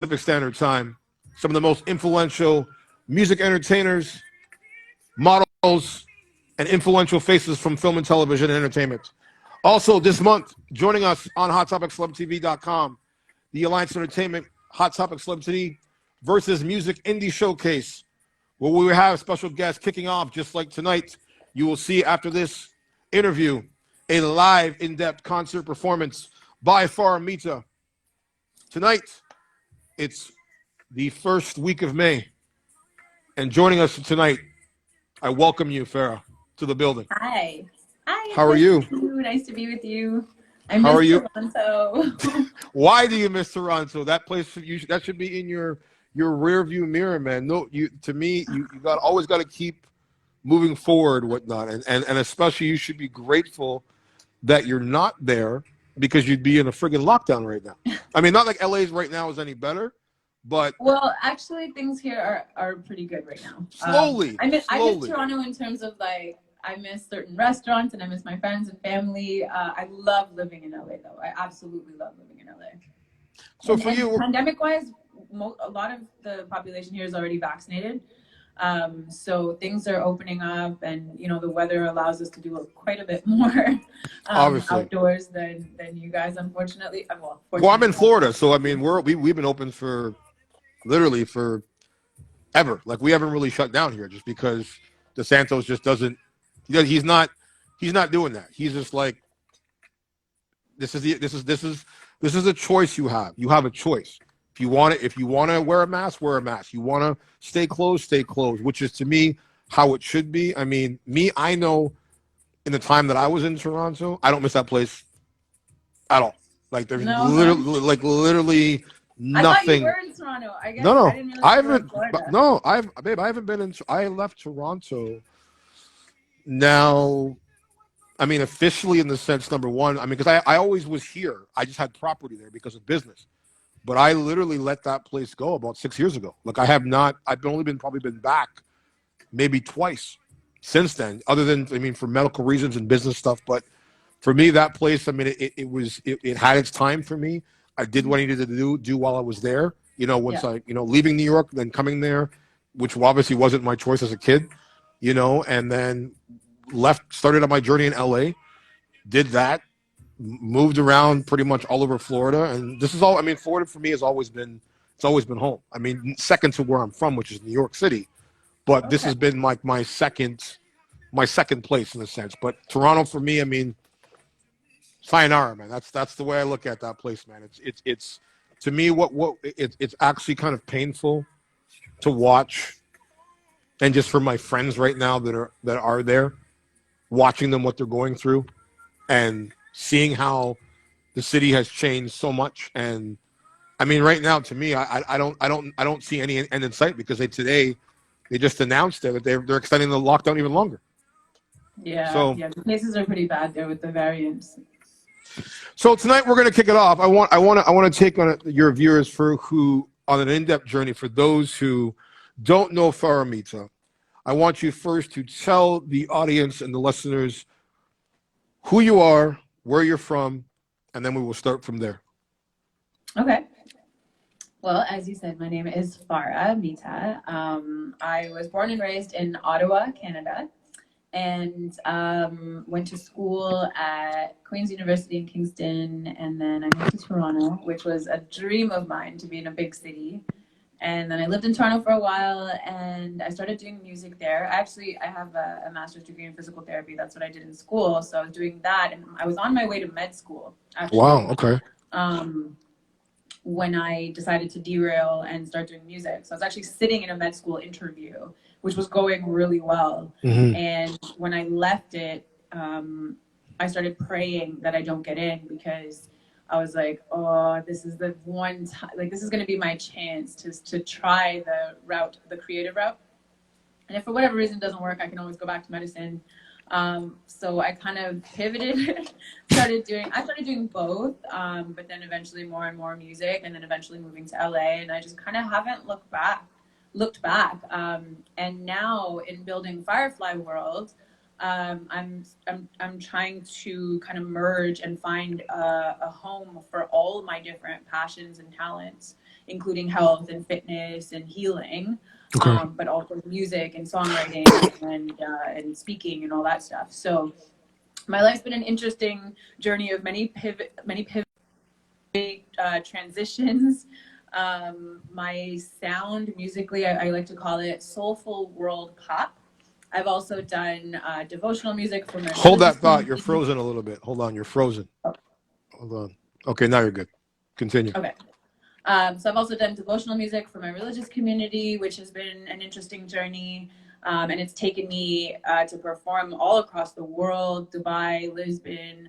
Pacific Standard Time. Some of the most influential music entertainers, models, and influential faces from film and television and entertainment. Also, this month, joining us on HotTopicCelebTV.com, the Alliance Entertainment Hot Topic Celebrity versus Music Indie Showcase, where we have special guests kicking off just like tonight. You will see after this interview a live, in-depth concert performance by Farah Mitha. Tonight, it's the first week of May. And joining us tonight, I welcome you, Farah, to the building. Hi. Hi. How are you? Nice to be with you. I How are miss you? Toronto. Why do you miss Toronto? That place, that should be in your rear view mirror, man. No, you always got to keep moving forward, whatnot, and especially you should be grateful that you're not there because you'd be in a friggin' lockdown right now. I mean, not like LA's right now is any better, but Well, actually, things here are pretty good right now. Slowly. I miss Toronto in terms of like I miss certain restaurants and I miss my friends and family. I love living in LA though. I absolutely love living in LA. So for you, pandemic-wise, a lot of the population here is already vaccinated. So things are opening up, and the weather allows us to do quite a bit more outdoors than you guys, unfortunately. Well, I'm in Florida, so I mean we've been open for literally for ever. Like we haven't really shut down here just because DeSantis just doesn't. He's not doing that. He's just like this is a choice you have. You have a choice. If you want to wear a mask, wear a mask. You want to stay closed, which is to me how it should be. I mean, I know in the time that I was in Toronto, I don't miss that place at all. Like there's literally nothing. I thought you were in Toronto. I guess no, I didn't realize you were in Florida. No, I haven't been in. I left Toronto. Now, I mean, officially in the sense, number one, I mean, because I always was here. I just had property there because of business. But I literally let that place go about 6 years ago. Like I've only been back maybe twice since then, other than, I mean, for medical reasons and business stuff. But for me, that place, I mean, it had its time for me. I did what I needed to do while I was there. Once I leaving New York, then coming there, which obviously wasn't my choice as a kid, and then started on my journey in LA, did that. Moved around pretty much all over Florida, and this is all. I mean, Florida for me has always been home. I mean, second to where I'm from, which is New York City, but this has been like my second place in a sense. But Toronto for me, I mean, sayonara, man. That's the way I look at that place, man. It's to me it's actually kind of painful to watch, and just for my friends right now that are there, watching them what they're going through, and seeing how the city has changed so much. And I mean, right now, to me, I don't see any end in sight because they just announced that they're extending the lockdown even longer. Yeah, so, the cases are pretty bad there with the variants. So tonight we're going to kick it off. I want to take on your viewers on an in-depth journey for those who don't know Farah Mitha. I want you first to tell the audience and the listeners who you are, where you're from, and then we will start from there. Okay. Well, as you said, my name is Farah Mitha. I was born and raised in Ottawa, Canada, and went to school at Queen's University in Kingston, and then I moved to Toronto, which was a dream of mine to be in a big city. And then I lived in Toronto for a while, and I started doing music there. I have a master's degree in physical therapy. That's what I did in school. So I was doing that, and I was on my way to med school, actually. Wow, okay. When I decided to derail and start doing music. So I was actually sitting in a med school interview, which was going really well. Mm-hmm. And when I left it, I started praying that I don't get in, because I was like, oh, this is the one time, like, this is going to be my chance to try the creative route. And if for whatever reason it doesn't work, I can always go back to medicine. So I kind of pivoted, started doing both, but then eventually more and more music, and then eventually moving to LA. And I just kind of haven't looked back. And now in building Firefly World, I'm trying to kind of merge and find a home for all my different passions and talents including health and fitness and healing, Okay. but also music and songwriting and speaking and all that stuff. So my life's been an interesting journey of many pivot transitions. My sound musically, I like to call it soulful world pop. I've also done devotional music for my Hold religious that thought. You're community. frozen a little bit. Hold on. You're frozen. Oh. Hold on. Okay, now you're good. Continue. Okay. So I've also done devotional music for my religious community, which has been an interesting journey. And it's taken me to perform all across the world, Dubai, Lisbon.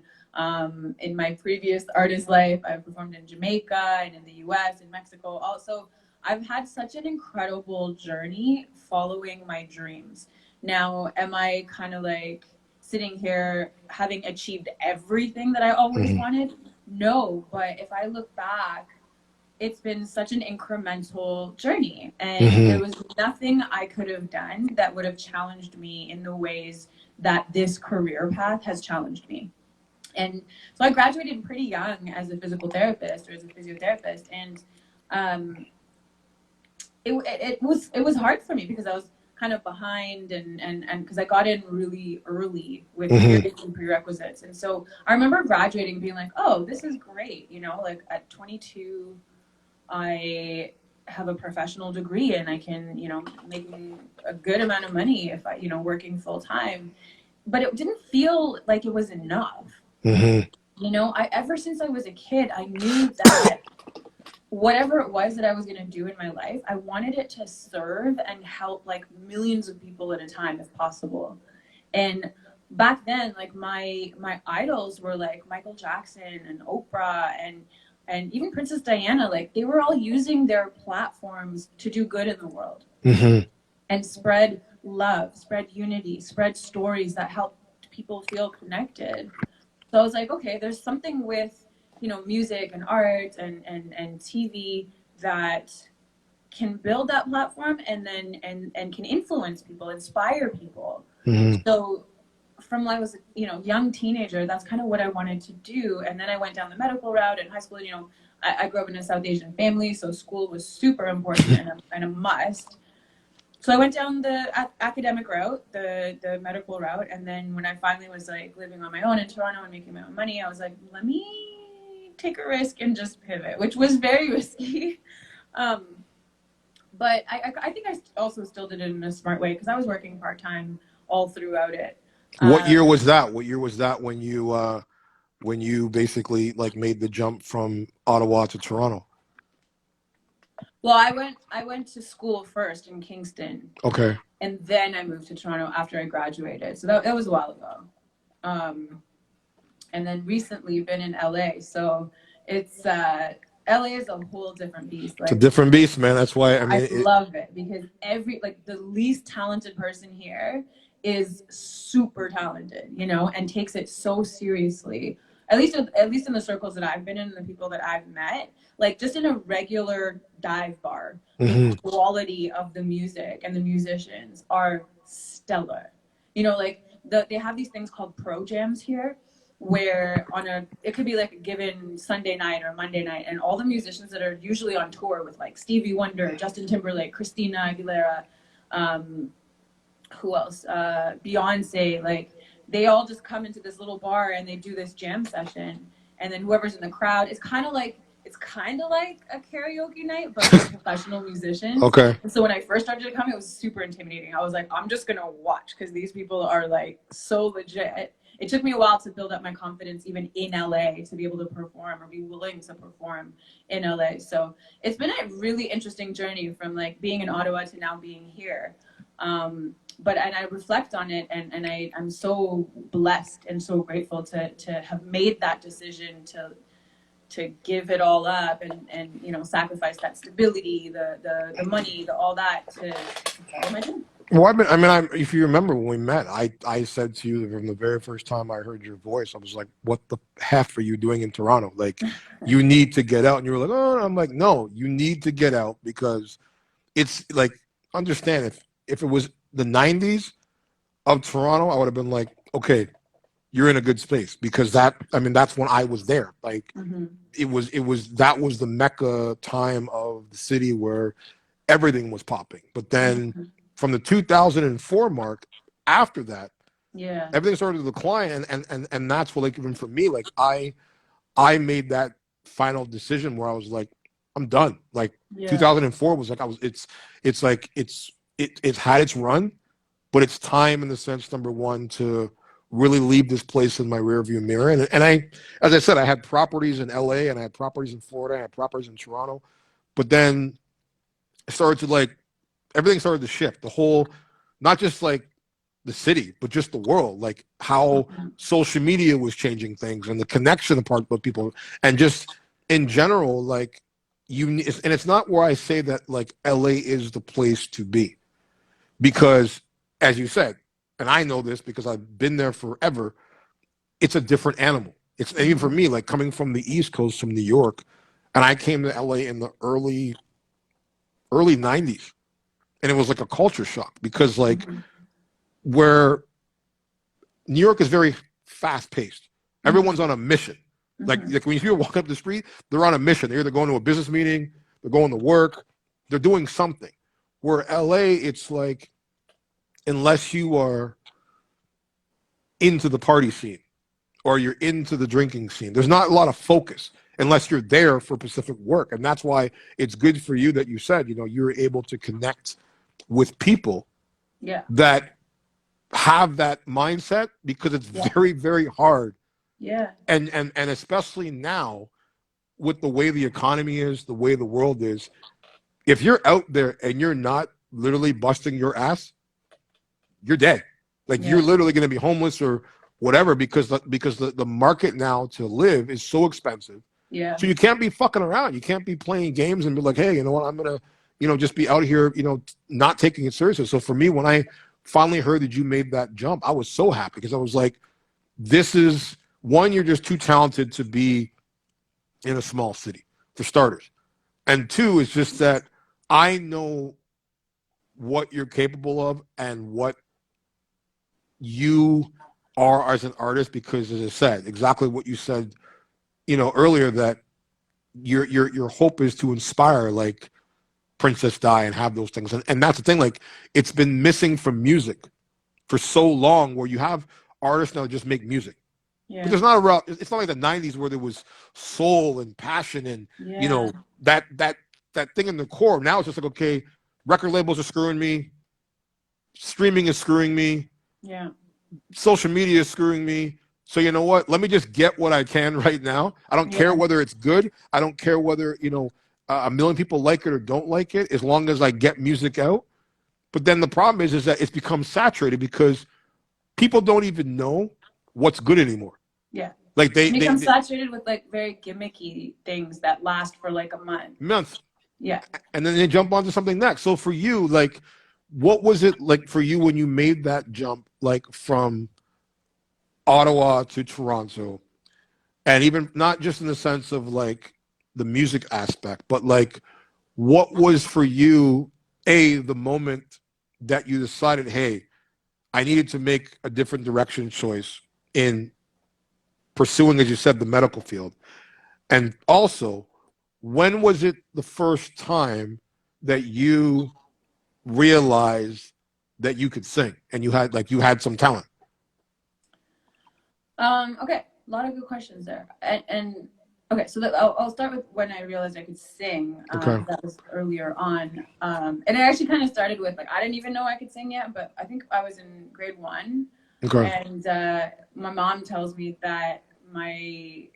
In my previous artist life, I've performed in Jamaica and in the US and Mexico. Also, I've had such an incredible journey following my dreams. Now, am I kind of like sitting here having achieved everything that I always wanted? No, but if I look back, it's been such an incremental journey, and there was nothing I could have done that would have challenged me in the ways that this career path has challenged me. And so I graduated pretty young as a physical therapist or as a physiotherapist, and it was hard for me because I was kind of behind and because I got in really early with very few prerequisites. And so I remember graduating being like, oh, this is great, you know, like at 22 I have a professional degree and I can, you know, make a good amount of money if I, you know, working full time. But it didn't feel like it was enough. You know, ever since I was a kid, I knew that whatever it was that I was going to do in my life, I wanted it to serve and help like millions of people at a time if possible. And back then, like my idols were like Michael Jackson and Oprah and even Princess Diana. Like they were all using their platforms to do good in the world and spread love, spread unity, spread stories that help people feel connected. So I was like, okay, there's something with, you know, music and art and TV that can build that platform and then and can influence people, inspire people. So from when I was, you know, young teenager, that's kind of what I wanted to do. And then I went down the medical route in high school. You know, I grew up in a South Asian family, so school was super important and a must. So I went down the academic route, the medical route, and then when I finally was like living on my own in Toronto and making my own money, I was like, let me take a risk and just pivot, which was very risky. But I think I also still did it in a smart way because I was working part-time all throughout it. What year was that? What year was that when you basically like made the jump from Ottawa to Toronto? Well, I went to school first in Kingston. Okay. And then I moved to Toronto after I graduated. So that was a while ago. And then recently been in LA. So it's LA is a whole different beast. Like, it's a different beast, man. That's why I mean I love it because the least talented person here is super talented, you know, and takes it so seriously. At least in the circles that I've been in, and the people that I've met, like just in a regular dive bar, the quality of the music and the musicians are stellar. You know, like they have these things called pro jams here, where it could be like a given Sunday night or Monday night, and all the musicians that are usually on tour with like Stevie Wonder, Justin Timberlake, Christina Aguilera, who else? Beyonce, like they all just come into this little bar and they do this jam session, and then whoever's in the crowd, it's kind of like a karaoke night, but with professional musicians. Okay. And so when I first started to come, it was super intimidating. I was like, I'm just gonna watch because these people are like so legit. It took me a while to build up my confidence, even in LA, to be able to perform or be willing to perform in LA. So it's been a really interesting journey from like being in Ottawa to now being here. But I reflect on it, and I'm so blessed and so grateful to have made that decision to give it all up and you know, sacrifice that stability, the money, all that to follow my dream. Well, if you remember when we met, I said to you from the very first time I heard your voice, I was like, what the F are you doing in Toronto? Like, you need to get out. And you were like, oh, I'm like, no, you need to get out because it's like, understand if it was the 90s of Toronto, I would have been like, okay, you're in a good space, because that's when I was there. Like that was the mecca time of the city where everything was popping. But then from the 2004 mark, after that, everything started to decline, and that's what, like, even for me, like I made that final decision where I was like, I'm done. Like 2004 was like it's had its run, but it's time, in the sense, number one, to really leave this place in my rearview mirror. And I, as I said, I had properties in LA, and I had properties in Florida, I had properties in Toronto, but then it started to, like, everything started to shift. The whole, not just like the city, but just the world, like how social media was changing things, and the connection part with people, and just in general, like and it's not where I say that like LA is the place to be, because, as you said, and I know this because I've been there forever, it's a different animal. It's even for me, like coming from the East Coast, from New York, and I came to LA in the early 90s, and it was like a culture shock, because like where New York is very fast paced. Everyone's on a mission. Like when people walk up the street, they're on a mission. They're either going to a business meeting, they're going to work, they're doing something. Where LA, it's like, unless you are into the party scene or you're into the drinking scene, there's not a lot of focus unless you're there for specific work. And that's why it's good for you that you said, you're able to connect with people that have that mindset, because it's very, very hard. And especially now, with the way the economy is, the way the world is, if you're out there and you're not literally busting your ass, you're dead. Like you're literally going to be homeless or whatever, because the market now to live is so expensive. So you can't be fucking around. You can't be playing games and be like, hey, you know what, I'm going to, just be out here, not taking it seriously. So for me, when I finally heard that you made that jump, I was so happy, because I was like, this is one, you're just too talented to be in a small city, for starters. And two, it's just that I know what you're capable of and what you are as an artist, because, as I said, exactly what you said, earlier, that your hope is to inspire, like Princess Di, and have those things. And that's the thing, like, it's been missing from music for so long, where you have artists now that just make music. But there's not it's not like the 90s where there was soul and passion and, that thing in the core. Now it's just like, okay, record labels are screwing me. Streaming is screwing me. Social media is screwing me. So you know what? Let me just get what I can right now. I don't care whether it's good. I don't care whether, a million people like it or don't like it, as long as I get music out. But then the problem is that it's become saturated, because people don't even know what's good anymore. Like they become saturated with like very gimmicky things that last for like a month. And then they jump onto something next. So for you, like, what was it like for you when you made that jump, like from Ottawa to Toronto? And even not just in the sense of like the music aspect, but like, what was for you, the moment that you decided, hey, I needed to make a different direction choice in pursuing, as you said, the medical field? And also, when was it the first time that you realized that you could sing and you had some talent? Okay, a lot of good questions there. And okay, so I'll start with when I realized I could sing. That was earlier on. And it actually kind of started with, like, I didn't even know I could sing yet, but I think I was in grade 1. And my mom tells me that my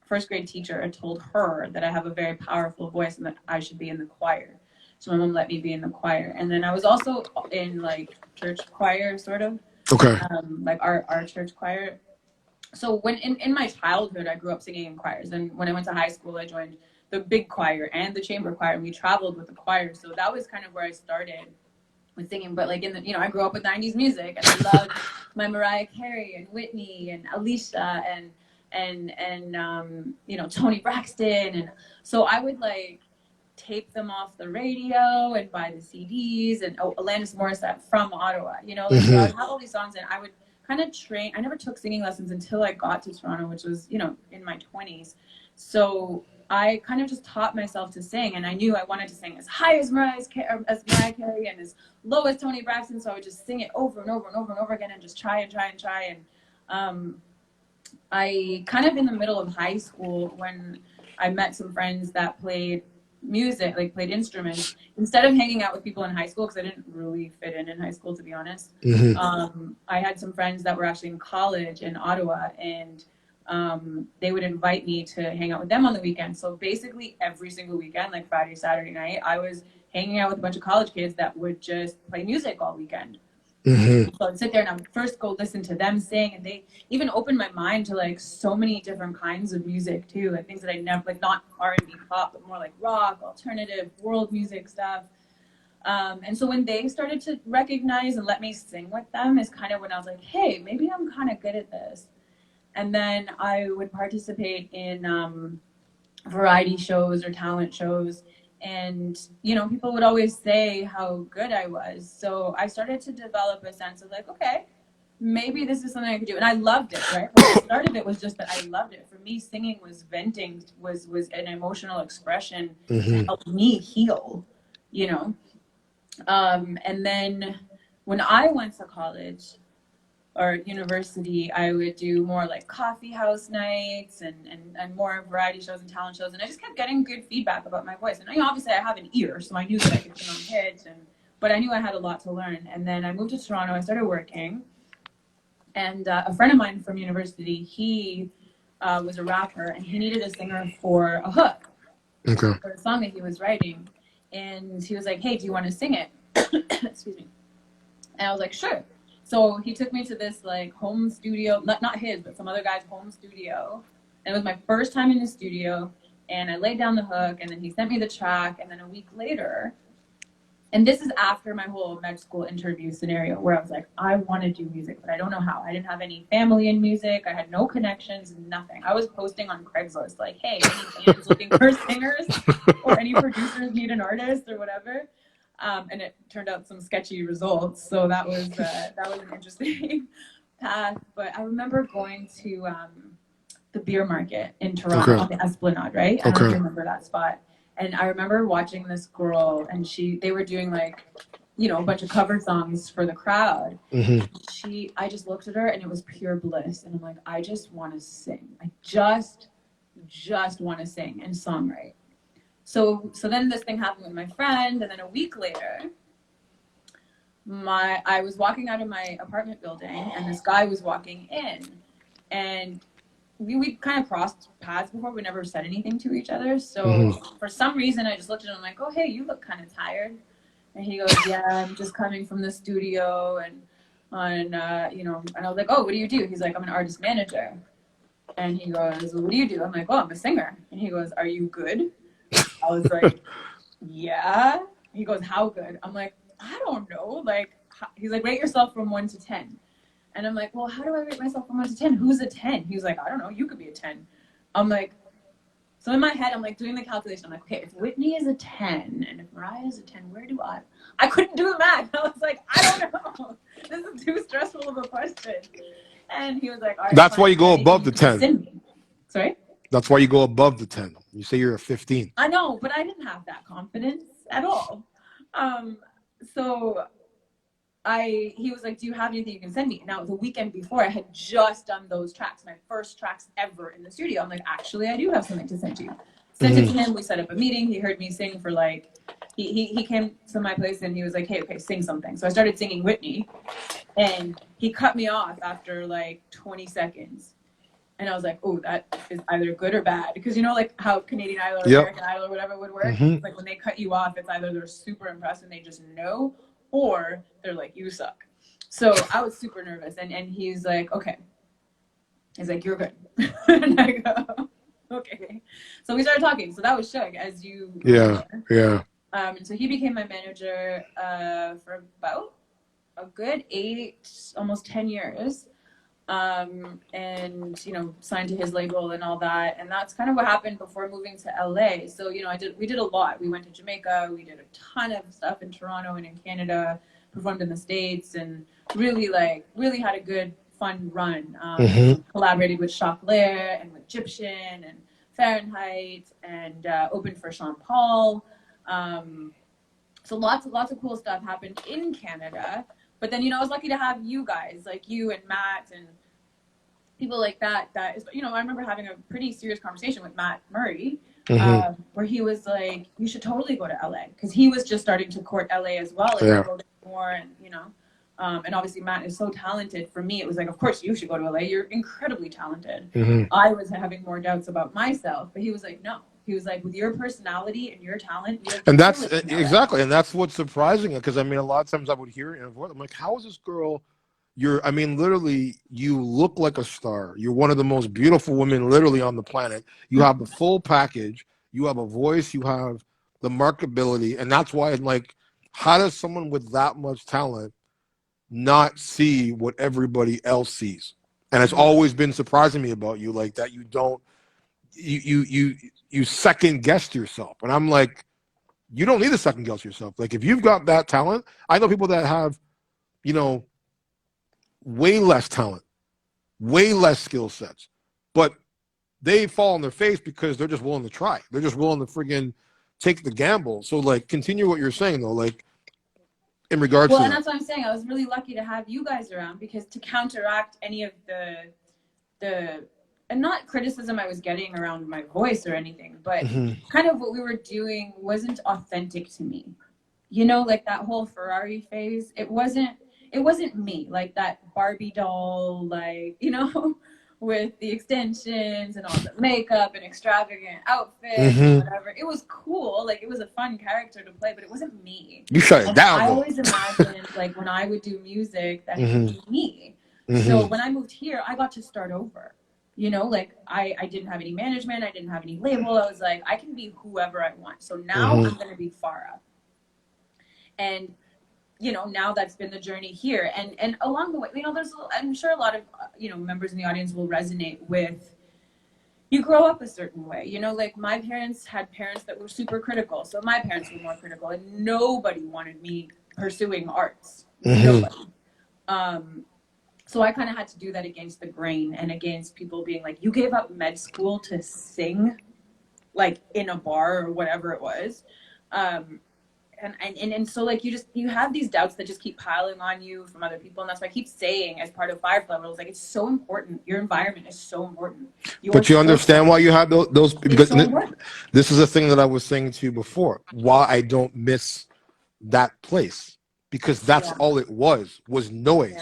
first grade teacher told her that I have a very powerful voice and that I should be in the choir. So my mom let me be in the choir. And then I was also in like church choir, sort of. Like our church choir. So when in my childhood, I grew up singing in choirs. And when I went to high school, I joined the big choir and the chamber choir, and we traveled with the choir. So that was kind of where I started with singing. But like I grew up with 90s music, and I loved my Mariah Carey and Whitney and Alicia and Toni Braxton. And so I would like tape them off the radio and buy the CDs, and Alanis Morissette from Ottawa, so I would have all these songs, and I would kind of trained. I never took singing lessons until I got to Toronto, which was, you know, in my 20s. So I kind of just taught myself to sing, and I knew I wanted to sing as high as Mariah Carey and as low as Toni Braxton. So I would just sing it over and over and over and over again and just try and try and try. And I kind of in the middle of high school, when I met some friends that played music, like played instruments, instead of hanging out with people in high school, because I didn't really fit in high school, to be honest. I had some friends that were actually in college in Ottawa, and they would invite me to hang out with them on the weekend. So basically every single weekend, like Friday, Saturday night, I was hanging out with a bunch of college kids that would just play music all weekend. So I'd sit there and I'd first go listen to them sing, and they even opened my mind to like so many different kinds of music too, like things that I never, like not R&B pop, but more like rock, alternative, world music stuff. And so when they started to recognize and let me sing with them is kind of when I was like, hey, maybe I'm kind of good at this. And then I would participate in variety shows or talent shows. And, you know, people would always say how good I was. So I started to develop a sense of like, okay, maybe this is something I could do. And I loved it, right? When I started, it was just that I loved it. For me, singing was venting, was an emotional expression to help me heal, you know? And then when I went to college or university, I would do more like coffee house nights and more variety shows and talent shows. And I just kept getting good feedback about my voice. And obviously I have an ear, so I knew that I could sing on pitch, but I knew I had a lot to learn. And then I moved to Toronto, I started working. And a friend of mine from university, he was a rapper, and he needed a singer for a hook for a song that he was writing. And he was like, hey, do you want to sing it? Excuse me. And I was like, sure. So he took me to this like home studio, not his, but some other guy's home studio. And it was my first time in the studio, and I laid down the hook, and then he sent me the track. And then a week later, and this is after my whole med school interview scenario where I was like, I want to do music, but I don't know how. I didn't have any family in music. I had no connections, nothing. I was posting on Craigslist like, hey, any bands looking for singers or any producers need an artist or whatever. And it turned out some sketchy results. So that was an interesting path. But I remember going to the beer market in Toronto on the Esplanade, right? I don't know if you remember that spot. And I remember watching this girl, and they were doing like, you know, a bunch of cover songs for the crowd. I just looked at her, and it was pure bliss. And I'm like, I just want to sing. I just want to sing and songwrite. So then this thing happened with my friend, and then a week later, I was walking out of my apartment building, and this guy was walking in, and we kind of crossed paths before. We never said anything to each other. So for some reason, I just looked at him like, oh, hey, you look kind of tired. And he goes, yeah, I'm just coming from the studio, and you know, and I was like, oh, what do you do? He's like, I'm an artist manager. And he goes, well, what do you do? I'm like, oh, I'm a singer. And he goes, are you good? I was like, yeah. He goes, how good? I'm like, I don't know. Like, he's like, rate yourself from 1 to 10. And I'm like, well, how do I rate myself from 1 to 10? Who's a 10? He was like, I don't know. You could be a 10. I'm like, so in my head, I'm like doing the calculation. I'm like, okay, if Whitney is a 10 and if Mariah is a 10, where do I couldn't do the math. I was like, I don't know. This is too stressful of a question. And he was like, all right. That's why you go above the 10. Sorry? That's why you go above the 10. You say you're a 15. I know, but I didn't have that confidence at all. So he was like, do you have anything you can send me? Now, the weekend before, I had just done those tracks, my first tracks ever in the studio. I'm like, actually, I do have something to send you. Sent it to him. We set up a meeting. He heard me sing for like, he came to my place and he was like, hey, okay, sing something. So I started singing Whitney, and he cut me off after like 20 seconds. And I was like, oh, that is either good or bad. Because you know, like how Canadian Idol or American Idol or whatever would work? Like when they cut you off, it's either they're super impressed and they just know, or they're like, you suck. So I was super nervous. And he's like, okay. He's like, you're good. And I go, okay. So we started talking. So that was Shug, as you remember. Yeah. And so he became my manager for about a good 8, almost 10 years. And, you know, signed to his label and all that. And that's kind of what happened before moving to LA. So, you know, we did a lot. We went to Jamaica. We did a ton of stuff in Toronto and in Canada, performed in the States, and really had a good fun run. Mm-hmm. Collaborated with Chocolate and with Egyptian and Fahrenheit, and opened for Sean Paul. So lots of cool stuff happened in Canada. But then, I was lucky to have you guys, like you and Matt and people like that. That is, I remember having a pretty serious conversation with Matt Murray, where he was like, "You should totally go to LA," because he was just starting to court LA as well, and go there more, and and obviously Matt is so talented. For me, it was like, of course you should go to LA. You're incredibly talented. I was having more doubts about myself, but he was like, no. He was like, with your personality and your talent, and that's exactly, and that's what's surprising. Because I mean, a lot of times I would hear it, and I'm like, how is this girl? I mean, literally, you look like a star. You're one of the most beautiful women, literally, on the planet. You have the full package. You have a voice. You have the marketability, and that's why I'm like, how does someone with that much talent not see what everybody else sees? And it's always been surprising me about you, like that you don't, you second guessed yourself. And I'm like, you don't need to second guess yourself. Like, if you've got that talent, I know people that have, way less talent, way less skill sets, but they fall on their face because they're just willing to try. They're just willing to friggin' take the gamble. So, like, continue what you're saying, though, like, in regards to and that's what I'm saying. I was really lucky to have you guys around, because to counteract any of the and not criticism I was getting around my voice or anything, but kind of what we were doing wasn't authentic to me. Like that whole Ferrari phase, it wasn't me, like that Barbie doll, like, with the extensions and all the makeup and extravagant outfits and whatever. It was cool. Like, it was a fun character to play, but it wasn't me. You shut it down. I always imagined, like, when I would do music, that it would be me. So when I moved here, I got to start over. Like, I didn't have any management. I didn't have any label. I was like, I can be whoever I want. So now I'm going to be Farah. And now that's been the journey here, and along the way, I'm sure a lot of members in the audience will resonate with, you grow up a certain way, like my parents had parents that were super critical, so my parents were more critical, and nobody wanted me pursuing arts. Nobody. So I kind of had to do that against the grain, and against people being like, you gave up med school to sing, like, in a bar or whatever it was. And so, like, you have these doubts that just keep piling on you from other people, and that's why I keep saying, as part of Firefly, I was like, it's so important. Your environment is so important. But you understand why you have those, because this is a thing that I was saying to you before. Why I don't miss that place, because that's all it was noise.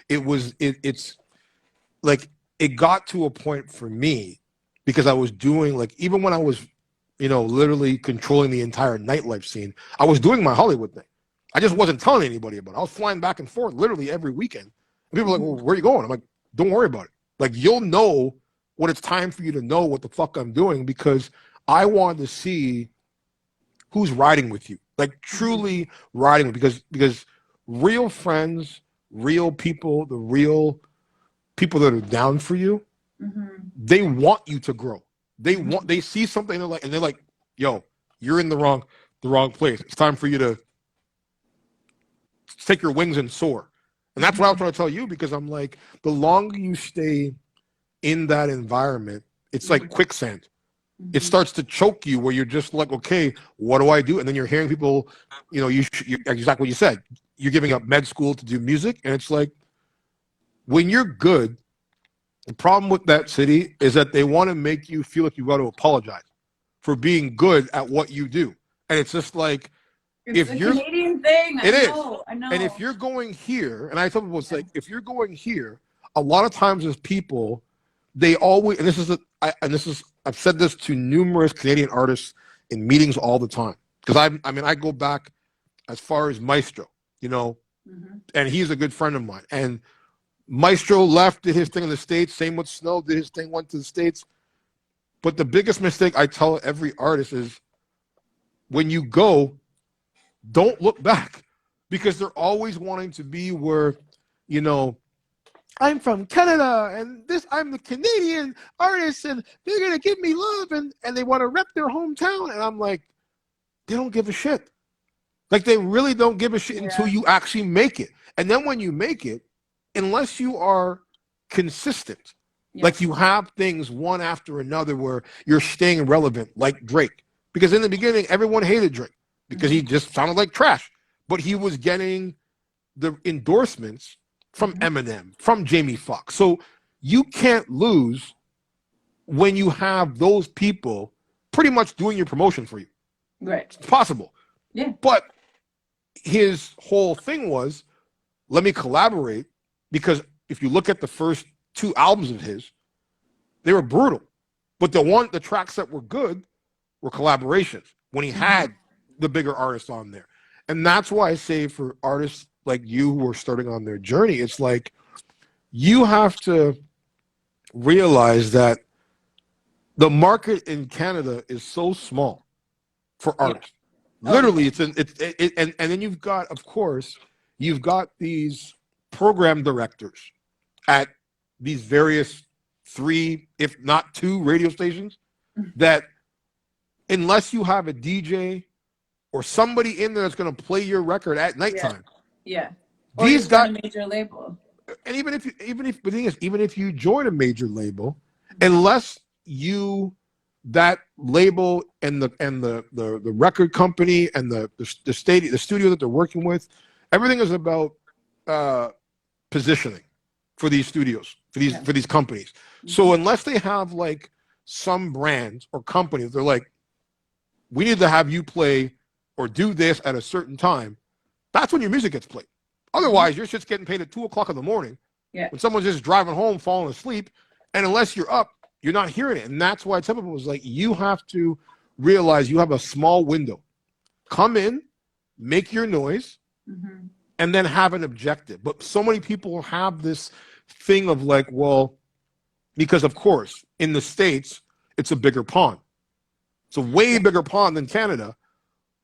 It's like, it got to a point for me, because I was doing, like, even when I was literally controlling the entire nightlife scene, I was doing my Hollywood thing. I just wasn't telling anybody about it. I was flying back and forth literally every weekend. And people were like, well, where are you going? I'm like, don't worry about it. Like, you'll know when it's time for you to know what the fuck I'm doing, because I wanted to see who's riding with you. Like, truly riding, because real friends, real people, the real people that are down for you, they want you to grow. They see something, and they're like, yo, you're in the wrong place. It's time for you to take your wings and soar. And that's what I was trying to tell you, because I'm like, the longer you stay in that environment, it's like quicksand. It starts to choke you, where you're just like, okay, what do I do? And then you're hearing people, you exactly what you said. You're giving up med school to do music, and it's like, when you're good, the problem with that city is that they want to make you feel like you got to apologize for being good at what you do. And it's just like, it's a Canadian thing. I know. And if you're going here, and I tell people, it's like, if you're going here, a lot of times as people, they always, and I've said this to numerous Canadian artists in meetings all the time, because I go back as far as Maestro, and he's a good friend of mine. And Maestro left, did his thing in the States. Same with Snow, did his thing, went to the States. But the biggest mistake I tell every artist is, when you go, don't look back, because they're always wanting to be where, I'm from Canada, and I'm the Canadian artist, and they're going to give me love, and they want to rep their hometown. And I'm like, they don't give a shit. Like, they really don't give a shit until you actually make it. And then when you make it, unless you are consistent, like you have things one after another where you're staying relevant, like Drake. Because in the beginning, everyone hated Drake because he just sounded like trash. But he was getting the endorsements from Eminem, from Jamie Foxx. So you can't lose when you have those people pretty much doing your promotion for you. Right. It's possible. Yeah. But his whole thing was, let me collaborate, because if you look at the first 2 albums of his, they were brutal. But the tracks that were good were collaborations when he had the bigger artists on there. And that's why I say for artists like you who are starting on their journey, it's like you have to realize that the market in Canada is so small for artists. Literally, and then you've got, of course, you've got these program directors at these various 3, if not 2, radio stations that, unless you have a DJ or somebody in there that's going to play your record at nighttime, or these got a major label. And even if the thing is, even if you join a major label, unless you, that label and the record company and the studio that they're working with, everything is about positioning for these studios, for these companies. So unless they have like some brand or company, they're like, we need to have you play or do this at a certain time, that's when your music gets played. Otherwise, your shit's getting paid at 2:00 in the morning when someone's just driving home, falling asleep, and unless you're up, you're not hearing it. And that's why some of it was like, you have to realize you have a small window. Come in, make your noise, and then have an objective. But so many people have this thing of like, well, because of course, in the States, it's a bigger pond. It's a way bigger pond than Canada,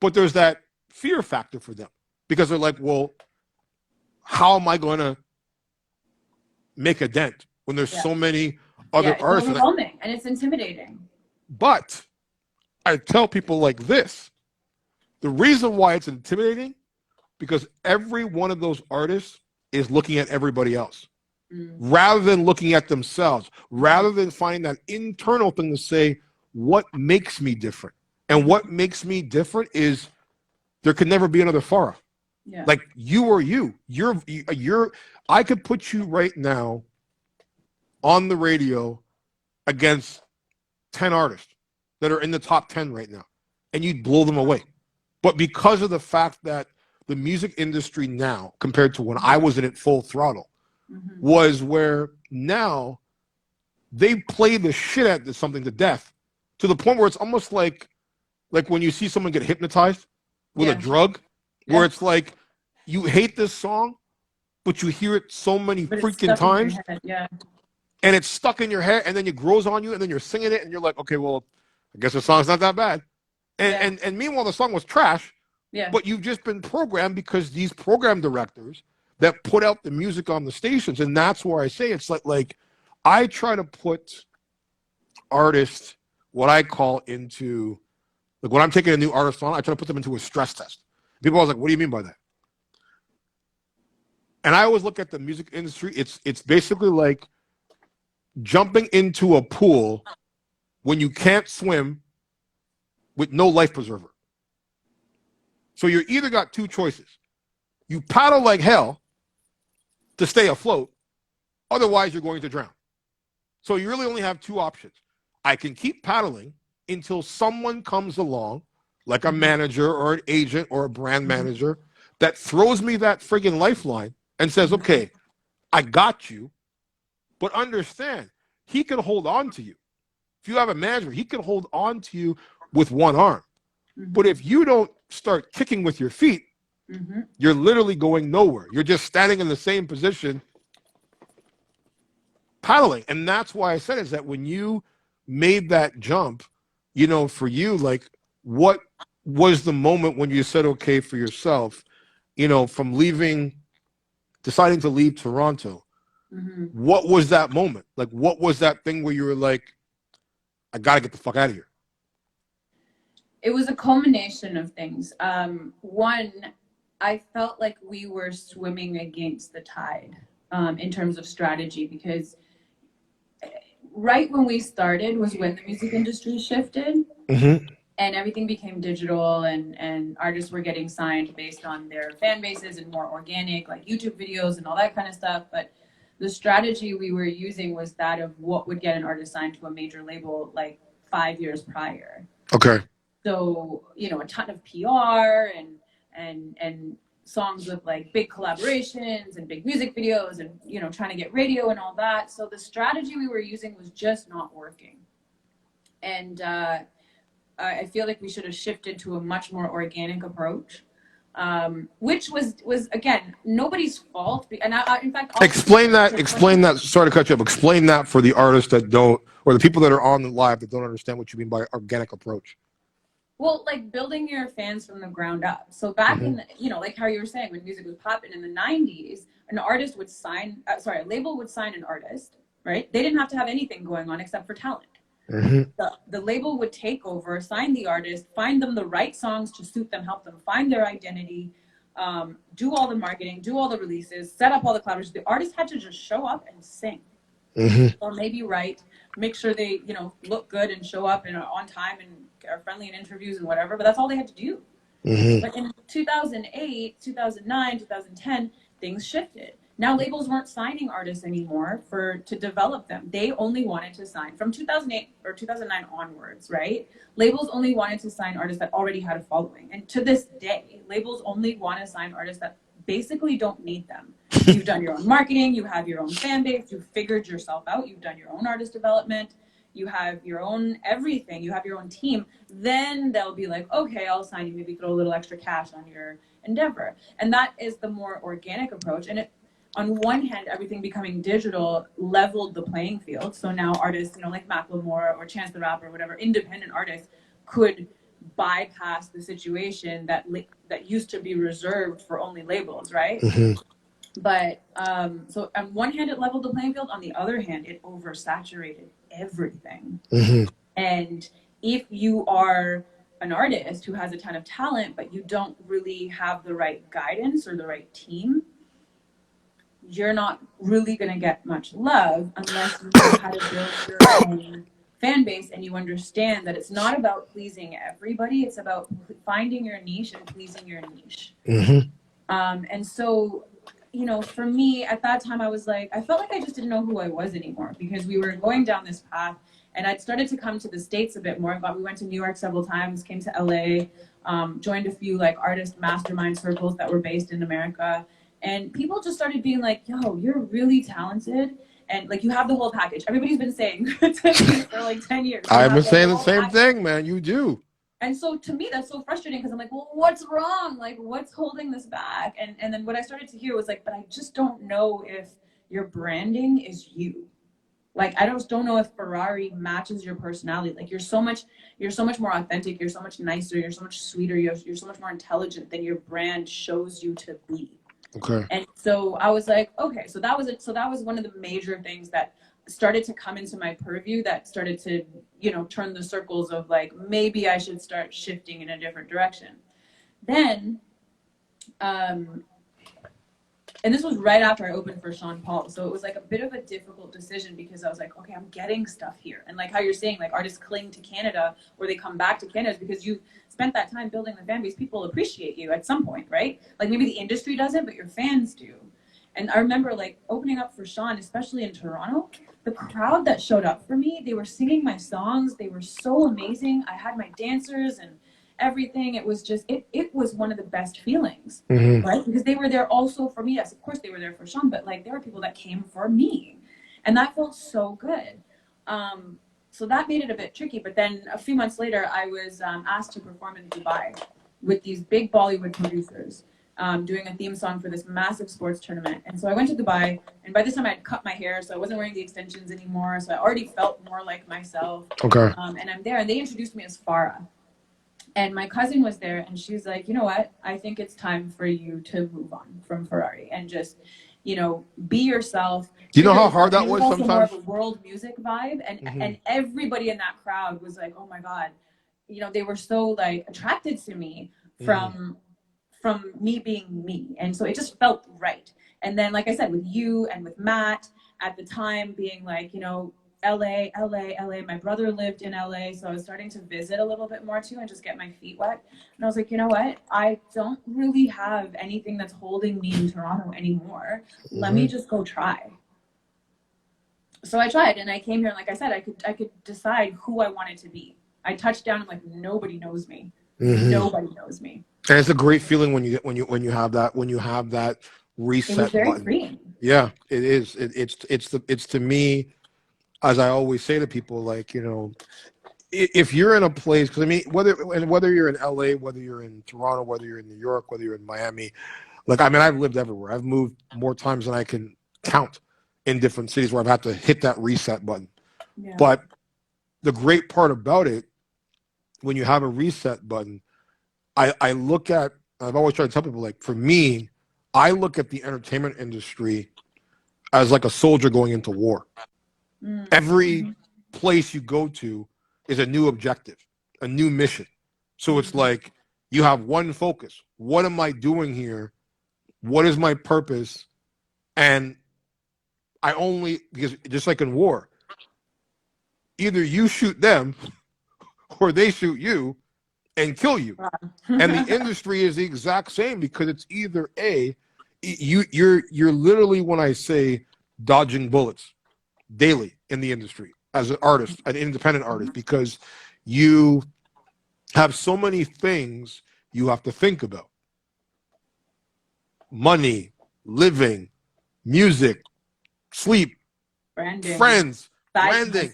but there's that fear factor for them because they're like, well, how am I going to make a dent when there's so many other artists? It's overwhelming and it's intimidating. But I tell people like this, the reason why it's intimidating, because every one of those artists is looking at everybody else rather than looking at themselves, rather than finding that internal thing to say, what makes me different? And what makes me different is there could never be another Farah. Like you or you. I could put you right now on the radio against 10 artists that are in the top 10 right now, and you'd blow them away. But because of the fact that the music industry now, compared to when I was in it full throttle, was where now they play the shit out of something to death, to the point where it's almost like when you see someone get hypnotized with a drug, where it's like you hate this song, but you hear it so many freaking times, and it's stuck in your head, and then it grows on you, and then you're singing it, and you're like, okay, well, I guess the song's not that bad. And meanwhile, the song was trash, but you've just been programmed because these program directors that put out the music on the stations, and that's where I say it's like I try to put artists, what I call into, like when I'm taking a new artist on, I try to put them into a stress test. People are like, what do you mean by that? And I always look at the music industry, it's basically like jumping into a pool when you can't swim with no life preserver. So you're either got 2 choices. You paddle like hell to stay afloat, otherwise you're going to drown. So you really only have 2 options. I can keep paddling until someone comes along, like a manager or an agent or a brand manager, that throws me that friggin' lifeline and says, okay, I got you, but understand, he can hold on to you. If you have a manager, he can hold on to you with one arm. But if you don't start kicking with your feet, you're literally going nowhere. You're just standing in the same position, paddling. And that's why I said is that when you made that jump, you know, for you, like, what was the moment when you said, okay, for yourself, you know, from deciding to leave Toronto, what was that moment? Like, what was that thing where you were like, I got to get the fuck out of here? It was a culmination of things. One, I felt like we were swimming against the tide. in terms of strategy, because right when we started was when the music industry shifted. And everything became digital, and artists were getting signed based on their fan bases and more organic, like YouTube videos and all that kind of stuff. But the strategy we were using was that of what would get an artist signed to a major label like 5 years prior. Okay. So, you know, a ton of PR and songs with like big collaborations and big music videos and, you know, trying to get radio and all that. So the strategy we were using was just not working. And I feel like we should have shifted to a much more organic approach, which was again nobody's fault. And in fact, Explain that. Sorry to cut you up. Explain that for the artists that don't, or the people that are on the live that don't understand what you mean by organic approach. Well, like building your fans from the ground up. So back in, you know, like how you were saying, when music was popping in the 90s, an artist would sign, a label would sign an artist, right? They didn't have to have anything going on except for talent. The label would take over, sign the artist, find them the right songs to suit them, help them find their identity, do all the marketing, do all the releases, set up all the collaborations. The artist had to just show up and sing, or maybe write, make sure they, you know, look good and show up and are on time and are friendly in interviews and whatever. But that's all they had to do. But in 2008, 2009, 2010, things shifted. Now labels weren't signing artists anymore to develop them. They only wanted to sign from 2008 or 2009 onwards, right? Labels only wanted to sign artists that already had a following. And to this day, labels only want to sign artists that basically don't need them. You've done your own marketing, you have your own fan base, you've figured yourself out, you've done your own artist development, you have your own everything, you have your own team. Then they'll be like, okay, I'll sign you, maybe throw a little extra cash on your endeavor. And that is the more organic approach. And it, on one hand, everything becoming digital leveled the playing field. So now artists, you know, like Macklemore or Chance the Rapper or whatever, independent artists could bypass the situation that used to be reserved for only labels, right? But so on one hand, it leveled the playing field. On the other hand, it oversaturated everything. And if you are an artist who has a ton of talent, but you don't really have the right guidance or the right team, you're not really going to get much love unless you know how to build your own fan base and you understand that it's not about pleasing everybody. It's about finding your niche and pleasing your niche. And so, you know, for me at that time, I was like, I felt like I just didn't know who I was anymore because we were going down this path and I'd started to come to the States a bit more. But we went to New York several times, came to LA, joined a few like artist mastermind circles that were based in America. And people just started being like, yo, you're really talented. And like, you have the whole package. Everybody's been saying to me for like 10 years. I've been saying the same thing, man. You do. And so to me, that's so frustrating because I'm like, well, what's wrong? Like, what's holding this back? And then what I started to hear was like, but I just don't know if your branding is you. Like, I just don't know if Ferrari matches your personality. Like, you're so much more authentic. You're so much nicer. You're so much sweeter. You're so much more intelligent than your brand shows you to be. Okay. And so I was like, okay, so that was it. So that was one of the major things that started to come into my purview that started to, you know, turn the circles of like, maybe I should start shifting in a different direction. Then, and this was right after I opened for Sean Paul. So it was like a bit of a difficult decision because I was like, okay, I'm getting stuff here. And like how you're saying, like artists cling to Canada or they come back to Canada because you've spent that time building the fan base. People appreciate you at some point, right? Like maybe the industry doesn't, but your fans do. And I remember like opening up for Sean, especially in Toronto, the crowd that showed up for me, they were singing my songs. They were so amazing. I had my dancers and everything. It was just, it was one of the best feelings, right? Because they were there also for me. Yes, of course they were there for Sean, but like there were people that came for me. And that felt so good. So that made it a bit tricky. But then a few months later, I was asked to perform in Dubai with these big Bollywood producers. Doing a theme song for this massive sports tournament. And so I went to Dubai, and by this time I had cut my hair, so I wasn't wearing the extensions anymore. So I already felt more like myself. Okay. And I'm there, and they introduced me as Farah. And my cousin was there, and she was like, you know what? I think it's time for you to move on from Ferrari and just, you know, be yourself. Do you know how hard that was also sometimes? More of a world music vibe, and everybody in that crowd was like, oh my God, you know, they were so like attracted to me from me being me. And so it just felt right. And then, like I said, with you and with Matt at the time being like, you know, LA, LA, LA. My brother lived in LA, so I was starting to visit a little bit more too and just get my feet wet. And I was like, you know what? I don't really have anything that's holding me in Toronto anymore. Let me just go try. So I tried, and I came here, and like I said, I could decide who I wanted to be. I touched down, and like nobody knows me. Nobody knows me. And it's a great feeling when you have that reset It was very button. freeing. Yeah, it is. It's to me, as I always say to people, like, you know, if you're in a place, because I mean, whether you're in LA, whether you're in Toronto, whether you're in New York, whether you're in Miami, like, I mean, I've lived everywhere. I've moved more times than I can count in different cities where I've had to hit that reset button. Yeah. But the great part about it, when you have a reset button, I look at, I've always tried to tell people, like, for me, I look at the entertainment industry as like a soldier going into war. Every place you go to is a new objective, a new mission. So it's like you have one focus. What am I doing here? What is my purpose? And because just like in war, either you shoot them or they shoot you and kill you. And the industry is the exact same, because it's either you're literally, when I say, dodging bullets daily in the industry as an artist, an independent artist, because you have so many things you have to think about: money, living, music, sleep, Branding, friends, branding,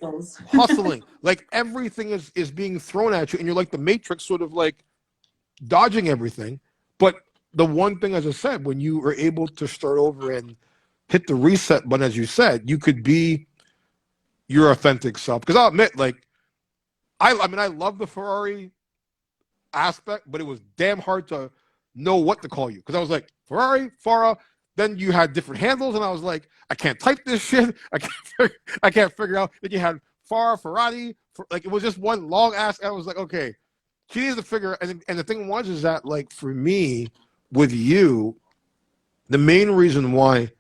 hustling. Like, everything is being thrown at you, and you're like the Matrix, sort of like dodging everything. But the one thing, as I said, when you are able to start over and hit the reset button, as you said, you could be your authentic self. Because I'll admit, like, I mean, I love the Ferrari aspect, but it was damn hard to know what to call you, because I was like, Ferrari, Farah. Then you had different handles, and I was like, I can't type this shit. I can't figure out. Then you had Farah, Ferrari. Like, it was just one long ass. I was like, okay, she needs to figure. And the thing was, is that, like, for me, with you, the main reason why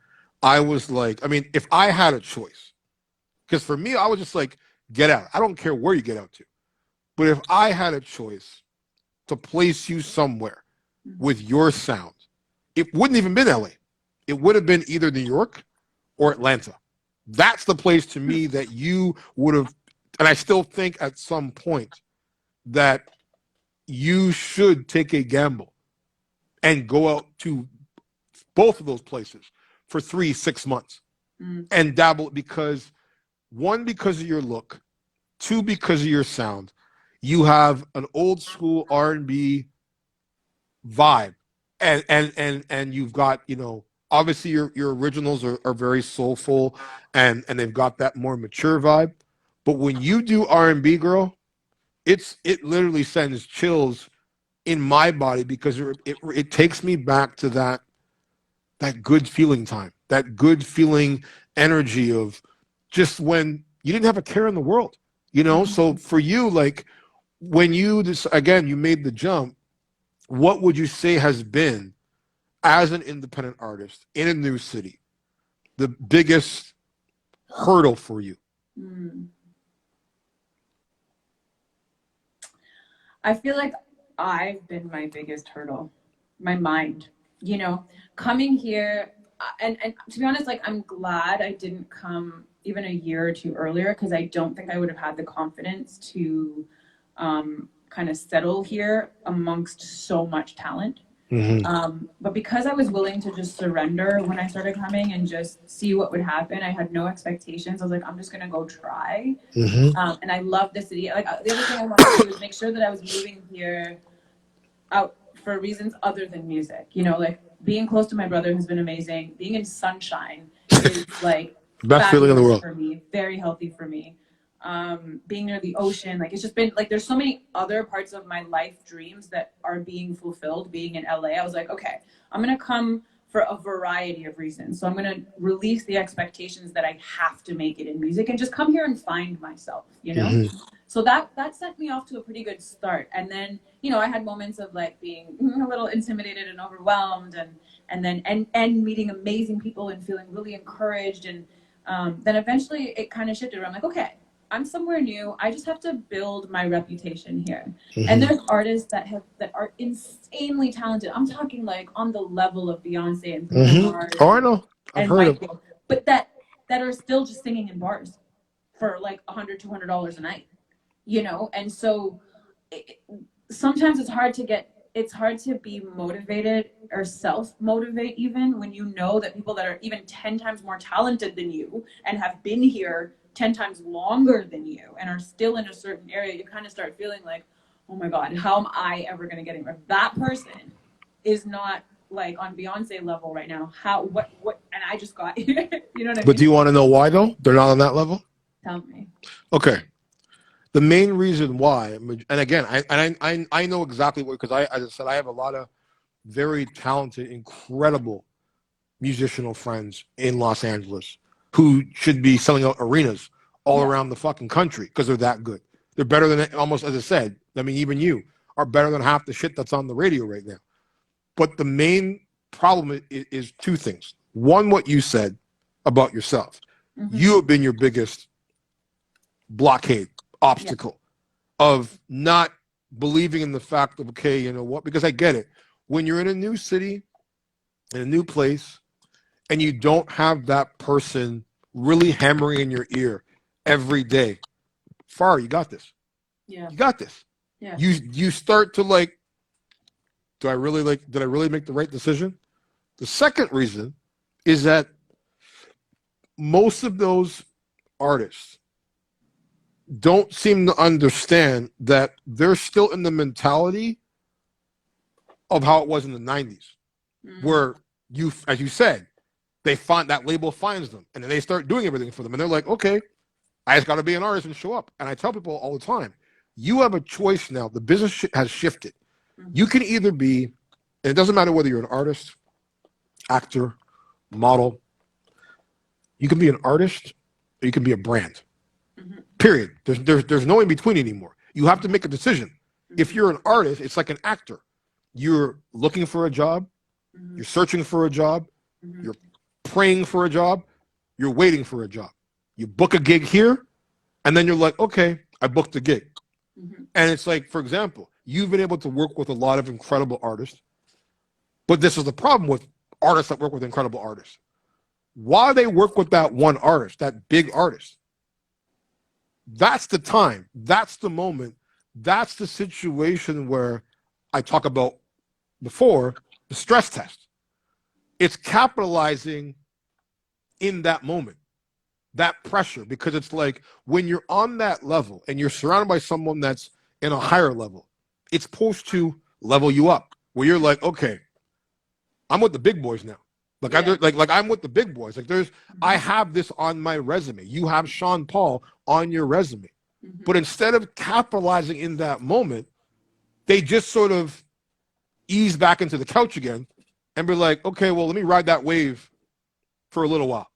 I was like, I mean, if I had a choice, because for me, I was just like, get out. I don't care where you get out to. But if I had a choice to place you somewhere with your sound, it wouldn't even been LA. It would have been either New York or Atlanta. That's the place, to me, that you would have. And I still think at some point that you should take a gamble and go out to both of those places for 3-6 months and dabble, because, one, because of your look, two, because of your sound. You have an old school R&B vibe, and you've got, you know, obviously your originals are very soulful, and they've got that more mature vibe. But when you do R&B, girl, it literally sends chills in my body, because it takes me back to that good feeling time, that good feeling energy of just when you didn't have a care in the world, you know? So for you, like, when you again, you made the jump, what would you say has been, as an independent artist in a new city, the biggest hurdle for you? I feel like I've been my biggest hurdle, my mind, you know, coming here. And to be honest, like, I'm glad I didn't come even a year or two earlier, because I don't think I would have had the confidence to kind of settle here amongst so much talent. But because I was willing to just surrender when I started coming and just see what would happen, I had no expectations. I was like, I'm just gonna go try. And I love the city. Like, the other thing I wanted to do was make sure that I was moving here out for reasons other than music. You know, like, being close to my brother has been amazing. Being in sunshine is like Best feeling in the world for me, very healthy for me. Being near the ocean, like, it's just been like, there's so many other parts of my life dreams that are being fulfilled being in LA. I was like, okay, I'm gonna come for a variety of reasons. So I'm gonna release the expectations that I have to make it in music and just come here and find myself, you know? So that sent me off to a pretty good start. And then you know, I had moments of like being a little intimidated and overwhelmed, and then meeting amazing people and feeling really encouraged, and then eventually it kind of shifted where I'm like, okay, I'm somewhere new. I just have to build my reputation here. And there's artists that are insanely talented. I'm talking like on the level of Beyonce and Bruno Mars. Oh, I know. I've heard Michael, but that are still just singing in bars for like $100, $200 a night, you know. And so sometimes it's hard to be motivated or self-motivate even when you know that people that are even 10 times more talented than you and have been here 10 times longer than you and are still in a certain area. You kind of start feeling like, oh my God, how am I ever going to get anywhere? That person is not like on Beyonce level right now. What, and I just got here. You know what I mean? But do you want to know why though? They're not on that level? Tell me. Okay. The main reason why, and again, I know exactly what, because as I said, I have a lot of very talented, incredible musicianal friends in Los Angeles who should be selling out arenas all around the fucking country because they're that good. They're better than, almost as I said, I mean, even you are better than half the shit that's on the radio right now. But the main problem is two things. One, what you said about yourself. You have been your biggest blockade, obstacle of not believing in the fact of, okay, you know what, because I get it. When you're in a new city, in a new place, and you don't have that person really hammering in your ear every day, Farah, you got this. Yeah. You got this. Yeah. You start to like, did I really make the right decision? The second reason is that most of those artists don't seem to understand that they're still in the mentality of how it was in the 90s, where you, as you said, they find that label finds them and then they start doing everything for them. And they're like, okay, I just got to be an artist and show up. And I tell people all the time, you have a choice now. The business has shifted. You can either be, and it doesn't matter whether you're an artist, actor, model, you can be an artist or you can be a brand. Period. There's no in between anymore. You have to make a decision. If you're an artist, it's like an actor. You're looking for a job, you're searching for a job, you're praying for a job, you're waiting for a job. You book a gig here, and then you're like, okay, I booked a gig. And it's like, for example, you've been able to work with a lot of incredible artists, but this is the problem with artists that work with incredible artists. While they work with that one artist, that big artist, that's the time, that's the moment, that's the situation where I talk about before, the stress test. It's capitalizing in that moment, that pressure, because it's like when you're on that level and you're surrounded by someone that's in a higher level, it's supposed to level you up, where you're like, okay, I'm with the big boys now. Like, I'm with the big boys. Like I have this on my resume. You have Sean Paul on your resume. But instead of capitalizing in that moment, they just sort of ease back into the couch again and be like, okay, well, let me ride that wave for a little while.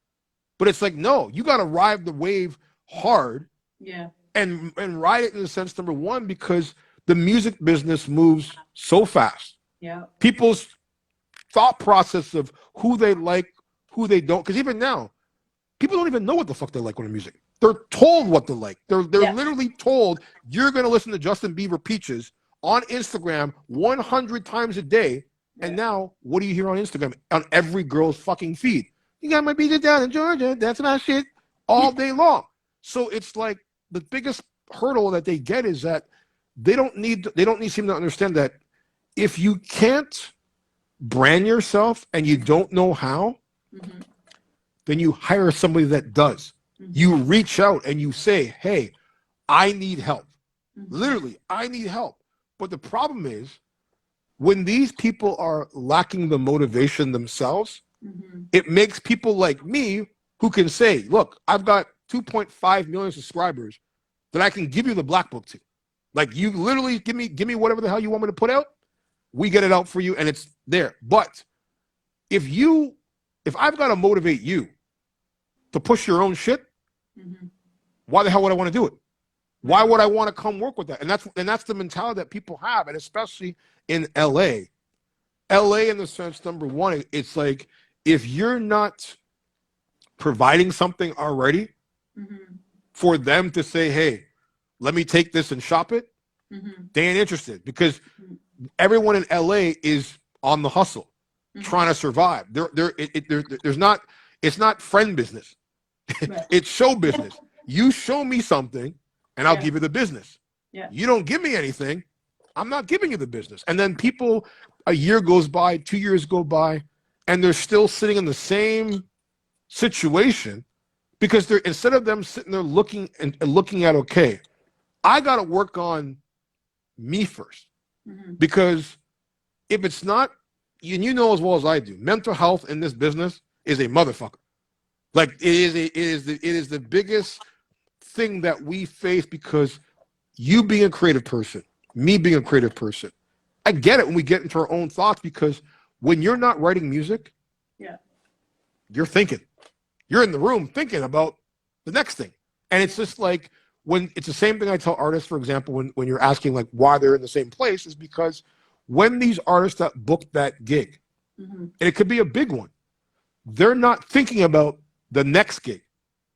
But it's like, no, you got to ride the wave hard. Yeah. And ride it in the sense, number one, because the music business moves so fast. Yeah. People's thought process of who they like, who they don't, because even now, people don't even know what the fuck they like when music. They're told what they like. They're literally told, you're going to listen to Justin Bieber Peaches on Instagram 100 times a day. And now, what do you hear on Instagram? On every girl's fucking feed. You got my beat down in Georgia. That's my shit all day long. So it's like the biggest hurdle that they get is that they don't seem to understand that if you can't brand yourself and you don't know how, then you hire somebody that does. You reach out and you say, hey, I need help. Literally, I need help. But the problem is, when these people are lacking the motivation themselves, it makes people like me who can say, look, I've got 2.5 million subscribers that I can give you the black book to. Like, you literally give me whatever the hell you want me to put out. We get it out for you and it's there. But if I've got to motivate you to push your own shit, why the hell would I want to do it? Why would I want to come work with that? And that's the mentality that people have, and especially in LA. LA, in the sense, number one, it's like if you're not providing something already for them to say, hey, let me take this and shop it, they ain't interested, because everyone in LA is on the hustle, trying to survive. It's not friend business. Right. It's show business. You show me something and I'll give you the business. Yeah. You don't give me anything, I'm not giving you the business. And then people, a year goes by, 2 years go by, and they're still sitting in the same situation, because they're, instead of them sitting there looking and looking at, okay, I got to work on me first. Because if it's not, and you know as well as I do, mental health in this business is a motherfucker. Like it is the biggest thing that we face, because you being a creative person, me being a creative person, I get it when we get into our own thoughts, because when you're not writing music, you're thinking. You're in the room thinking about the next thing. And it's just like, when it's the same thing I tell artists, for example, when you're asking like why they're in the same place, is because when these artists that book that gig, and it could be a big one, they're not thinking about the next gig.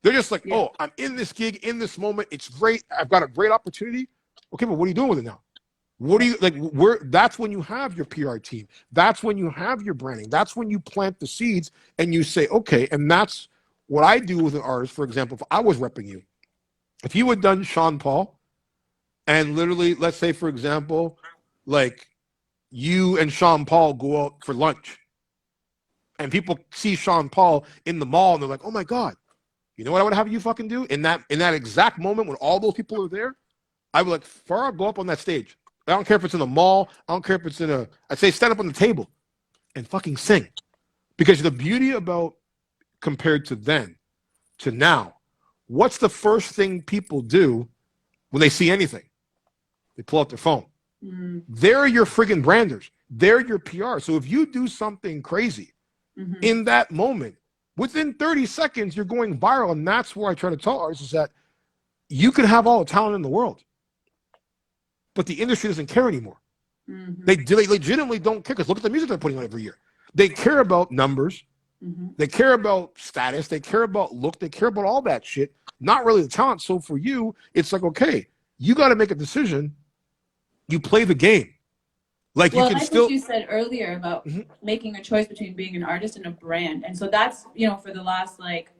They're just like, oh, I'm in this gig, in this moment. It's great. I've got a great opportunity. Okay, but what are you doing with it now? What do you like? That's when you have your PR team. That's when you have your branding. That's when you plant the seeds and you say, okay, and that's what I do with an artist. For example, if I was repping you, if you had done Sean Paul, and literally, let's say, for example, like you and Sean Paul go out for lunch, and people see Sean Paul in the mall, and they're like, oh my God, you know what I would have you fucking do? In that exact moment when all those people are there, I would like, Farah, go up on that stage. I don't care if it's in the mall. I don't care if it's I'd say stand up on the table and fucking sing. Because the beauty about, compared to then to now, what's the first thing people do when they see anything? They pull out their phone. They're your friggin' branders. They're your PR. So if you do something crazy in that moment, within 30 seconds, you're going viral. And that's where I try to tell artists is that you can have all the talent in the world, but the industry doesn't care anymore. They legitimately don't care, because look at the music they're putting out every year. They care about numbers. They care about status. They care about look. They care about all that shit, not really the talent. So for you, it's like, okay, you got to make a decision. You play the game. Like, well, you can like still. What you said earlier about making a choice between being an artist and a brand. And so that's, for the last, like,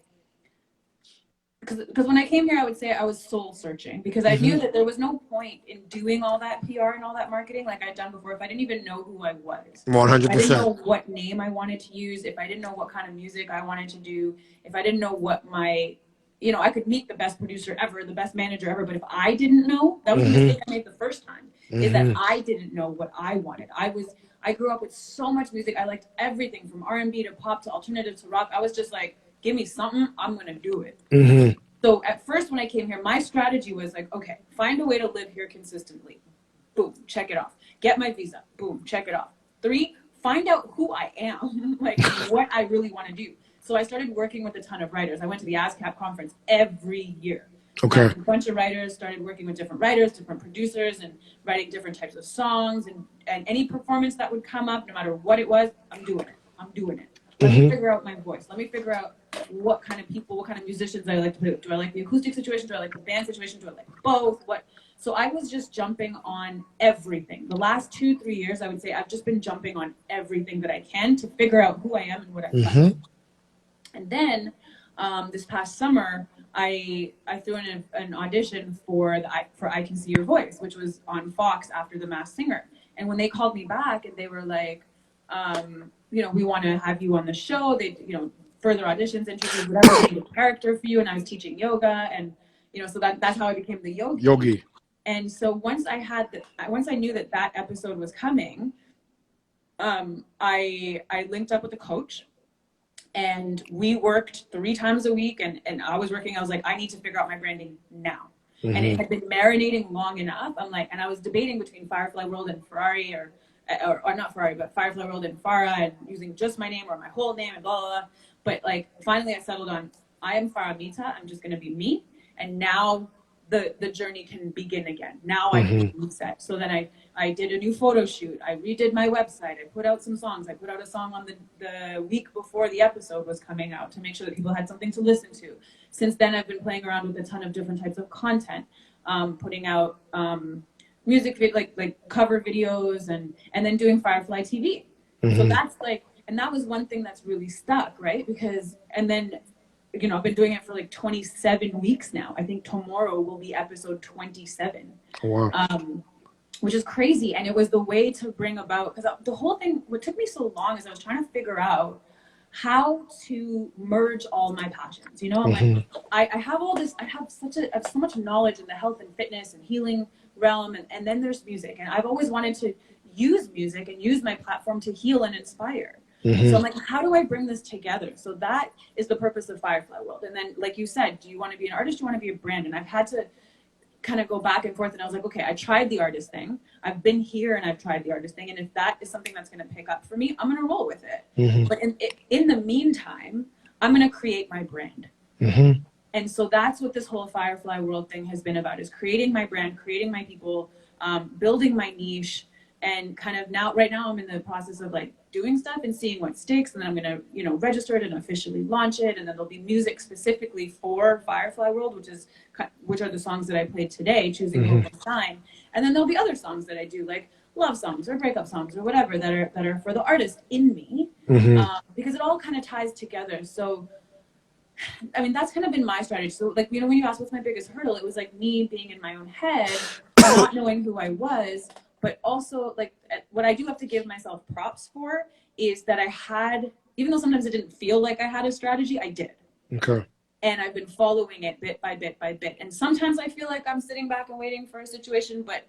because when I came here, I would say I was soul searching, because I knew that there was no point in doing all that PR and all that marketing like I'd done before if I didn't even know who I was. 100%. If I didn't know what name I wanted to use, if I didn't know what kind of music I wanted to do, if I didn't know what my, I could meet the best producer ever, the best manager ever, but if I didn't know, that was the mistake I made the first time, is that I didn't know what I wanted. I grew up with so much music. I liked everything from R&B to pop to alternative to rock. I was just like, give me something, I'm going to do it. So at first when I came here, my strategy was like, okay, find a way to live here consistently. Boom, check it off. Get my visa. Boom, check it off. 3, find out who I am, like what I really want to do. So I started working with a ton of writers. I went to the ASCAP conference every year. Okay. A bunch of writers, started working with different writers, different producers, and writing different types of songs. And any performance that would come up, no matter what it was, I'm doing it. Let me figure out my voice. Let me figure out what kind of people, what kind of musicians I like to play with. Do I like the acoustic situation? Do I like the band situation? Do I like both? So I was just jumping on everything. The last 2-3 years, I would say I've just been jumping on everything that I can to figure out who I am and what I like. And then this past summer, I threw in an audition for I Can See Your Voice, which was on Fox after The Masked Singer. And when they called me back and they were like, we want to have you on the show. They, further auditions, interviews, whatever, made a character for you. And I was teaching yoga, and so that's how I became the yogi. And so once I knew that episode was coming, I linked up with a coach, and we worked 3 times a week. And I was like, I need to figure out my branding now. And it had been marinating long enough. I'm like, and I was debating between Firefly World and Ferrari, or not Ferrari, but Firefly World and Farah, and using just my name or my whole name and blah, blah, blah. But like, finally I settled on, I am Farah Mitha. I'm just going to be me. And now the journey can begin again. Now I can reset. So then I did a new photo shoot. I redid my website. I put out some songs. I put out a song on the week before the episode was coming out to make sure that people had something to listen to. Since then, I've been playing around with a ton of different types of content, putting out music, like cover videos, and then doing Firefly TV. So that's like, and that was one thing that's really stuck, right? Because, and then, you know, I've been doing it for like 27 weeks now. I think tomorrow will be episode 27. Wow. Which is crazy. And it was the way to bring about, because the whole thing, what took me so long is I was trying to figure out how to merge all my passions. You know, I'm like, I have all this, I have so much knowledge in the health and fitness and healing realm. And then there's music. And I've always wanted to use music and use my platform to heal and inspire. So I'm like, how do I bring this together? So that is the purpose of Firefly World. And then, like you said, do you want to be an artist? Do you want to be a brand? And I've had to kind of go back and forth. And I was like, okay, I tried the artist thing. I've been here and I've tried the artist thing. And if that is something that's going to pick up for me, I'm going to roll with it. But in the meantime, I'm going to create my brand. And so that's what this whole Firefly World thing has been about, is creating my brand, creating my people, building my niche. And kind of now, right now, I'm in the process of like doing stuff and seeing what sticks. And then I'm going to, you know, register it and officially launch it. And then there'll be music specifically for Firefly World, which are the songs that I played today, Choosing Hope and Shine. And then there'll be other songs that I do, like love songs or breakup songs or whatever, that are for the artist in me, because it all kind of ties together. So, I mean, that's kind of been my strategy. So, like, you know, when you asked what's my biggest hurdle, it was like me being in my own head, not knowing who I was. But also, like, what I do have to give myself props for is that I had, even though sometimes it didn't feel like I had a strategy, I did. Okay. And I've been following it bit by bit by bit. And sometimes I feel like I'm sitting back and waiting for a situation, but,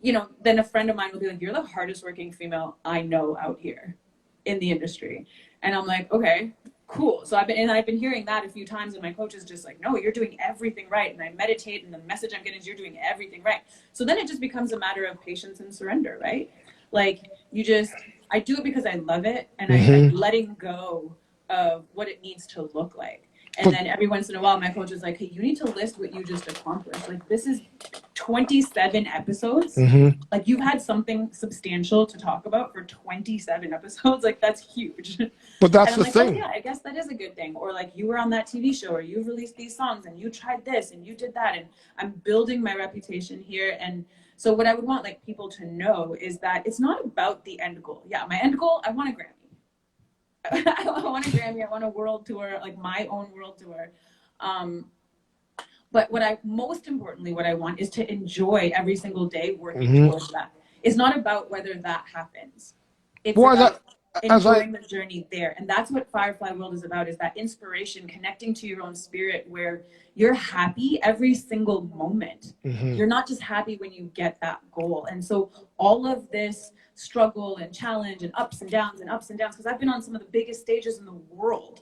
you know, then a friend of mine will be like, you're the hardest working female I know out here in the industry. And I'm like, okay, cool. So I've been hearing that a few times, and my coach is just like, no, you're doing everything right. And I meditate, and the message I'm getting is you're doing everything right. So then it just becomes a matter of patience and surrender, right? Like, I do it because I love it, and I'm letting go of what it needs to look like. And then every once in a while, my coach is like, hey, you need to list what you just accomplished. Like, this is 27 episodes. Like, you've had something substantial to talk about for 27 episodes. Like, that's huge. But that's the like, thing. oh, yeah, I guess that is a good thing. Or like, you were on that TV show, or you've released these songs, and you tried this, and you did that. And I'm building my reputation here. And so what I would want, like, people to know is that it's not about the end goal. Yeah, my end goal, I want a Grammy. I want a Grammy. I want a world tour, like my own world tour. But most importantly, what I want is to enjoy every single day working towards that. It's not about whether that happens. It's about enjoying the journey there. And that's what Firefly World is about, is that inspiration, connecting to your own spirit, where you're happy every single moment. You're not just happy when you get that goal. And so all of this struggle and challenge and ups and downs, because I've been on some of the biggest stages in the world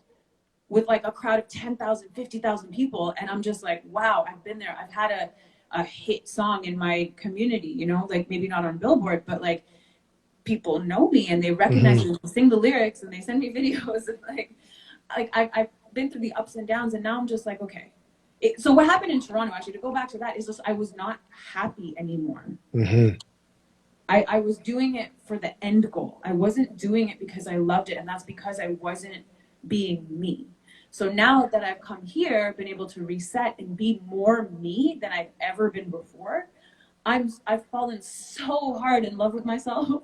with like a crowd of 10,000, 50,000 people. And I'm just like, wow, I've been there. I've had a hit song in my community, you know, like maybe not on Billboard, but like people know me and they recognize me, sing the lyrics, and they send me videos. And like I've been through the ups and downs, and now I'm just like, okay. So what happened in Toronto, actually, to go back to that, is just I was not happy anymore. I was doing it for the end goal. I wasn't doing it because I loved it, and that's because I wasn't being me. So now that I've come here, been able to reset and be more me than I've ever been before, I've fallen so hard in love with myself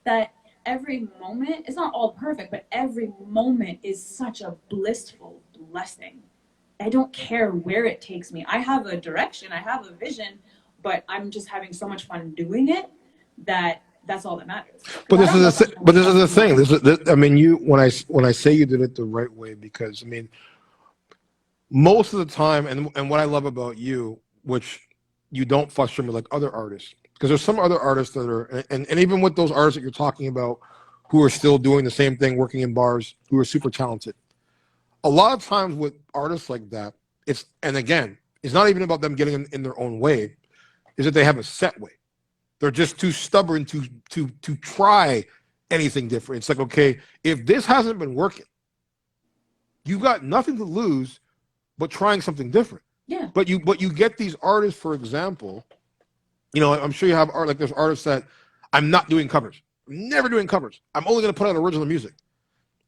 that every moment, it's not all perfect, but every moment is such a blissful blessing. I don't care where it takes me. I have a direction, I have a vision, but I'm just having so much fun doing it that's all that matters. But this is the thing. I mean, when I say you did it the right way, because I mean, most of the time, and what I love about you, which you don't frustrate me like other artists, because there's some other artists that are, and even with those artists that you're talking about, who are still doing the same thing, working in bars, who are super talented. A lot of times with artists like that, it's not even about them getting in their own way, is that they have a set way. They're just too stubborn to try anything different. It's like, okay, if this hasn't been working, you got nothing to lose but trying something different. Yeah. But you get these artists, for example, you know, I'm sure you have art like there's artists that I'm not doing covers. I'm never doing covers. I'm only going to put out original music.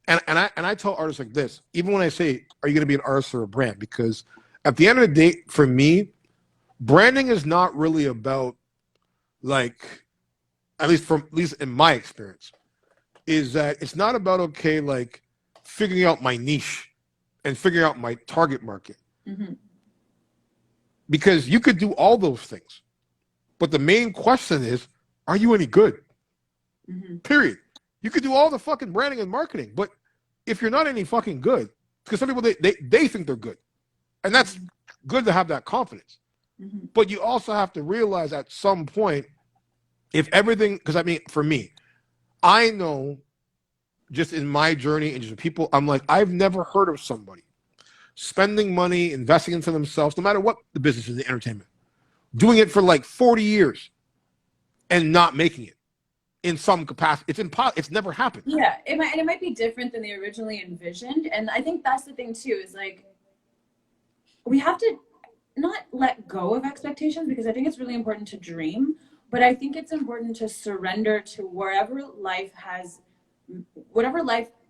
And I tell artists like this, even when I say, are you going to be an artist or a brand? Because at the end of the day, for me, branding is not really about like, at least in my experience, is that it's not about like figuring out my niche and figuring out my target market. Mm-hmm. Because you could do all those things. But the main question is, are you any good? Mm-hmm. Period. You could do all the fucking branding and marketing, but if you're not any fucking good, because some people they think they're good, and that's good to have that confidence. Mm-hmm. But you also have to realize at some point, if everything, because I mean, for me, I know just in my journey and just people, I'm like, I've never heard of somebody spending money, investing into themselves, no matter what the business is, the entertainment, doing it for like 40 years and not making it in some capacity. It's impossible. It's never happened. Yeah, it might be different than they originally envisioned. And I think that's the thing too, is like, we have to not let go of expectations, because I think it's really important to dream, but I think it's important to surrender to whatever life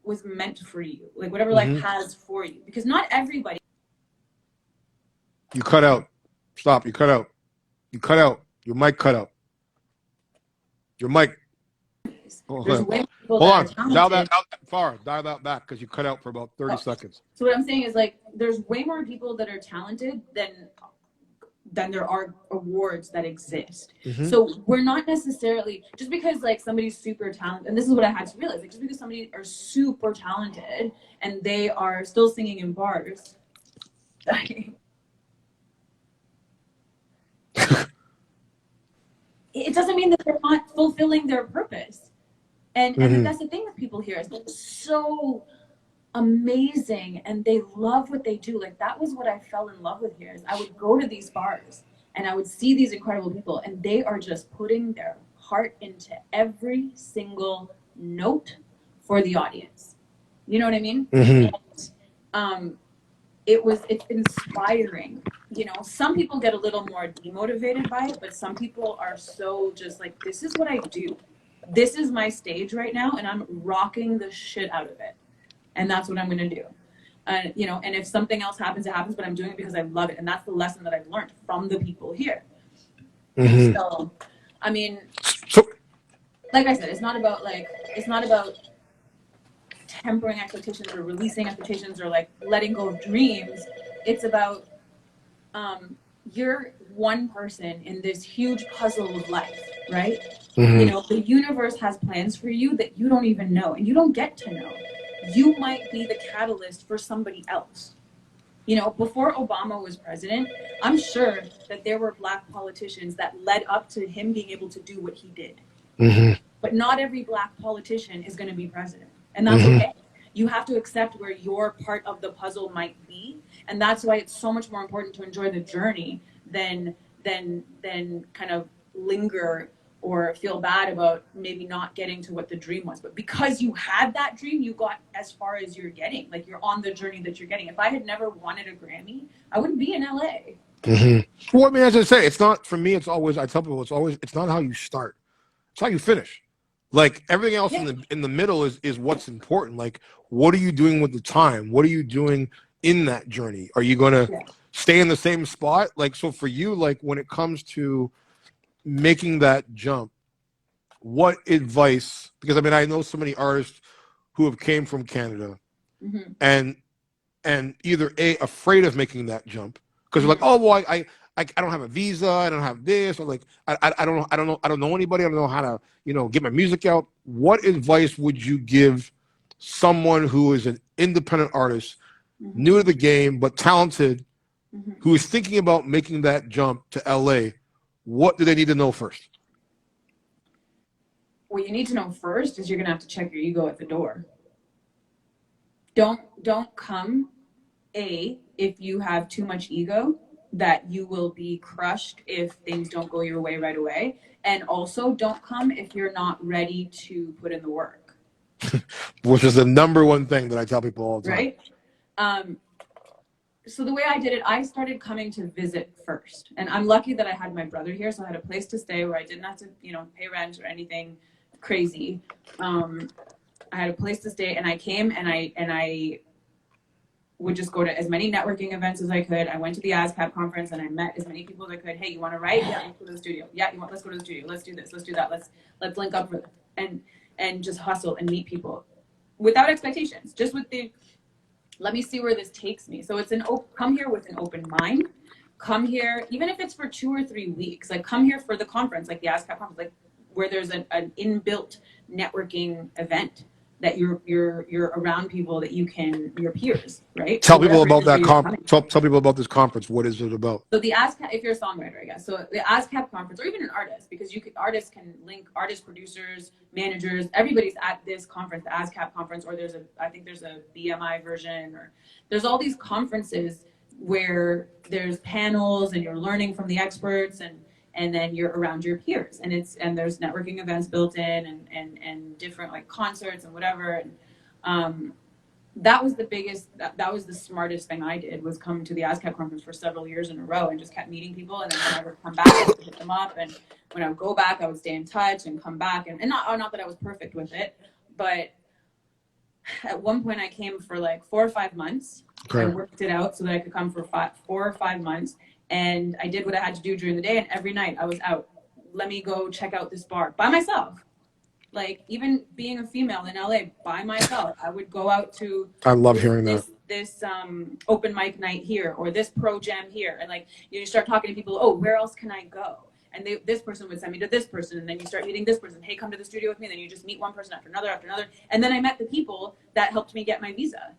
was meant for you, like whatever life has for you, because not everybody. You cut out. Stop. You cut out. You cut out. Your mic cut out. Your mic. There's way more people Hold on. that are Dial talented. that out far. Dial that back because you cut out for about 30 seconds. So what I'm saying is, like, there's way more people that are talented than there are awards that exist. So we're not necessarily, just because like somebody's super talented, and this is what I had to realize, like just because somebody are super talented and they are still singing in bars, it doesn't mean that they're not fulfilling their purpose. And that's the thing with people here, is they're so amazing and they love what they do. Like, that was what I fell in love with here, is I would go to these bars and I would see these incredible people, and they are just putting their heart into every single note for the audience. You know what I mean? And, it's inspiring. You know, some people get a little more demotivated by it, but some people are so just like, this is what I do. This is my stage right now, and I'm rocking the shit out of it. And that's what I'm going to do. You know, and if something else happens, it happens, but I'm doing it because I love it. And that's the lesson that I've learned from the people here. So, I mean, like I said, it's not about tempering expectations or releasing expectations or like letting go of dreams. It's about, you're one person in this huge puzzle of life, right? You know, the universe has plans for you that you don't even know, and you don't get to know. You might be the catalyst for somebody else. You know, before Obama was president, I'm sure that there were Black politicians that led up to him being able to do what he did. But not every Black politician is going to be president. And that's okay. You have to accept where your part of the puzzle might be. And that's why it's so much more important to enjoy the journey than kind of linger or feel bad about maybe not getting to what the dream was. But because you had that dream, you got as far as you're getting. Like, you're on the journey that you're getting. If I had never wanted a Grammy, I wouldn't be in LA. Well, I mean, as I say, it's not, for me, it's always, I tell people, it's not how you start. It's how you finish. Like, everything else in the middle is what's important. Like, what are you doing with the time? What are you doing in that journey? Are you going to stay in the same spot? Like, so for you, like, when it comes to making that jump, what advice, because I mean, I know so many artists who have came from Canada and either afraid of making that jump because they're like, oh, well, I don't have a visa, I don't have this, or like I don't know anybody, I don't know how to, you know, get my music out. What advice would you give someone who is an independent artist, new to the game but talented, who is thinking about making that jump to LA? What do they need to know first? What you need to know first is you're gonna have to check your ego at the door. Don't come if you have too much ego, that you will be crushed if things don't go your way right away. And also, don't come if you're not ready to put in the work. Which is the number one thing that I tell people all the time. Right? So the way I did it, I started coming to visit first. And I'm lucky that I had my brother here. So I had a place to stay where I didn't have to, you know, pay rent or anything crazy. I had a place to stay, and I came and I would just go to as many networking events as I could. I went to the ASCAP conference and I met as many people as I could. Hey, you want to write? Yeah, let's go to the studio. Yeah, let's go to the studio. Let's do this. Let's do that. Let's link up with and just hustle and meet people without expectations. Just with the let me see where this takes me. So it's come here with an open mind. Come here, even if it's for 2 or 3 weeks. Like come here for the conference, like the ASCAP conference, like where there's an inbuilt networking event that you're around people that you can, your peers, right? Tell people about that conference. Tell people about this conference. What is it about? So the ASCAP, if you're a songwriter, I guess. So the ASCAP conference, or even an artist, because artists can link artists, producers, managers. Everybody's at this conference, the ASCAP conference, or I think there's a BMI version, or there's all these conferences where there's panels and you're learning from the experts and then you're around your peers, and there's networking events built in and different like concerts and whatever. And that was the biggest, that was the smartest thing I did, was come to the ASCAP conference for several years in a row and just kept meeting people. And then when I would come back, I would hit them up, and when I would go back, I would stay in touch and come back. And not that I was perfect with it, but at one point I came for like 4 or 5 months. Okay. I worked it out so that I could come for 4 or 5 months. And I did what I had to do during the day, and every night I was out. Let me go check out this bar by myself. Like, even being a female in LA by myself, I would go out to I love hearing this open mic night here, or this pro jam here. And like, you start talking to people, oh, where else can I go? And this person would send me to this person, and then you start meeting this person. Hey, come to the studio with me. And then you just meet one person after another. And then I met the people that helped me get my visa.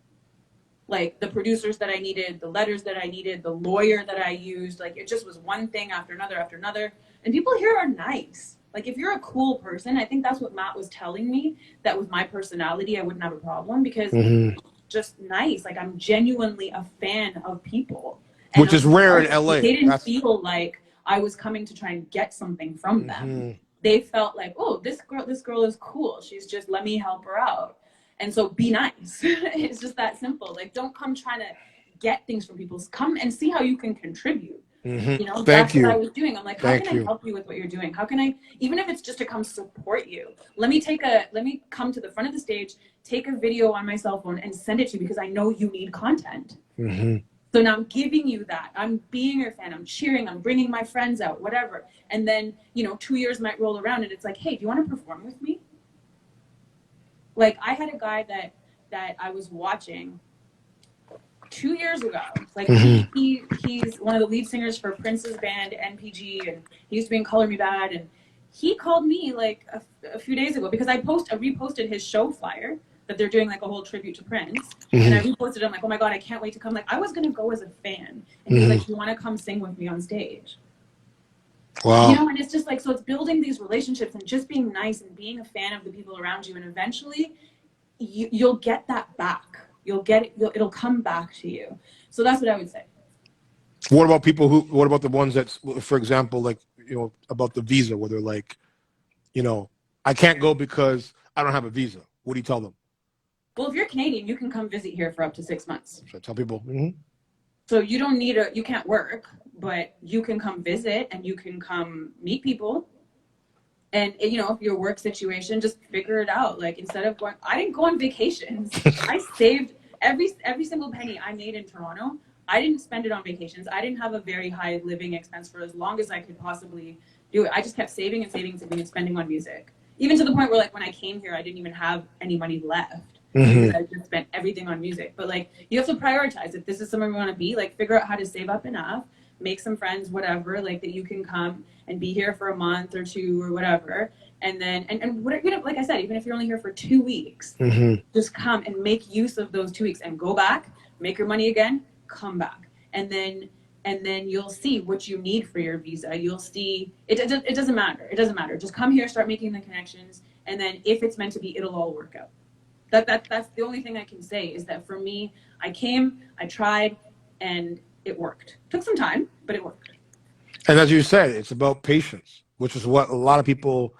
Like the producers that I needed, the letters that I needed, the lawyer that I used. Like, it just was one thing after another. And people here are nice. Like, if you're a cool person, I think that's what Matt was telling me, that with my personality, I wouldn't have a problem, because just nice. Like, I'm genuinely a fan of people. And which is rare in LA. They didn't feel like I was coming to try and get something from them. They felt like, oh, this girl is cool. She's just, let me help her out. And so be nice. It's just that simple. Like, don't come trying to get things from people. come and see how you can contribute. You know, that's what I was doing. I'm like, how can I help you with what you're doing? How can I, even if it's just to come support you, let me come to the front of the stage, take a video on my cell phone and send it to you, because I know you need content. So now I'm giving you that. I'm being your fan. I'm cheering. I'm bringing my friends out, whatever. And then, 2 years might roll around and it's like, hey, do you want to perform with me? Like, I had a guy that I was watching 2 years ago. Like, he's one of the lead singers for Prince's band NPG, and he used to be in Color Me Bad. And he called me like a few days ago, because I reposted his show flyer that they're doing, like a whole tribute to Prince. And I reposted it. I'm like, oh my God, I can't wait to come. Like, I was gonna go as a fan, and he's like, you want to come sing with me on stage? Wow. And it's just like, so it's building these relationships and just being nice and being a fan of the people around you, and eventually you'll get that back. You'll get it. It'll come back to you. So that's what I would say. What about what about the ones that, for example, like, about the visa, where they're like, I can't go because I don't have a visa? What do you tell them? Well, if you're Canadian, you can come visit here for up to 6 months. Should I tell people? So you don't need you can't work, but you can come visit and you can come meet people. And, if your work situation, just figure it out. Like, instead of going, I didn't go on vacations. I saved every single penny I made in Toronto. I didn't spend it on vacations. I didn't have a very high living expense for as long as I could possibly do it. I just kept saving and spending on music. Even to the point where, like, when I came here, I didn't even have any money left. Because I just spent everything on music. But, like, you have to prioritize. If this is somewhere you want to be, like, figure out how to save up enough, make some friends, whatever, like, that you can come and be here for a month or 2 or whatever. And then, and what, like I said, even if you're only here for 2 weeks, just come and make use of those 2 weeks and go back, make your money again, come back. And then you'll see what you need for your visa. You'll see, it doesn't matter. It doesn't matter. Just come here, start making the connections. And then if it's meant to be, it'll all work out. That's the only thing I can say, is that for me, I came, I tried, and it worked. Took some time, but it worked. And as you said, it's about patience, which is what a lot of people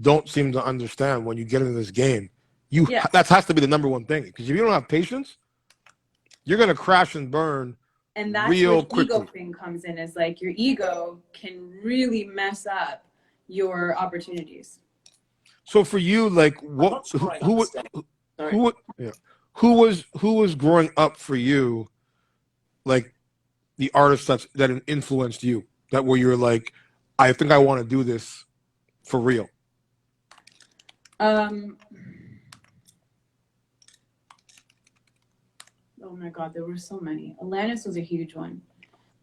don't seem to understand when you get into this game. That has to be the number one thing, because if you don't have patience, you're going to crash and burn And that's where real the ego quickly. thing comes in, is like your ego can really mess up your opportunities. So for you, like, what, yeah, who was growing up for you, like the artists that influenced you, that where you're like, I think I want to do this for real? Oh my God, there were so many. Alanis was a huge one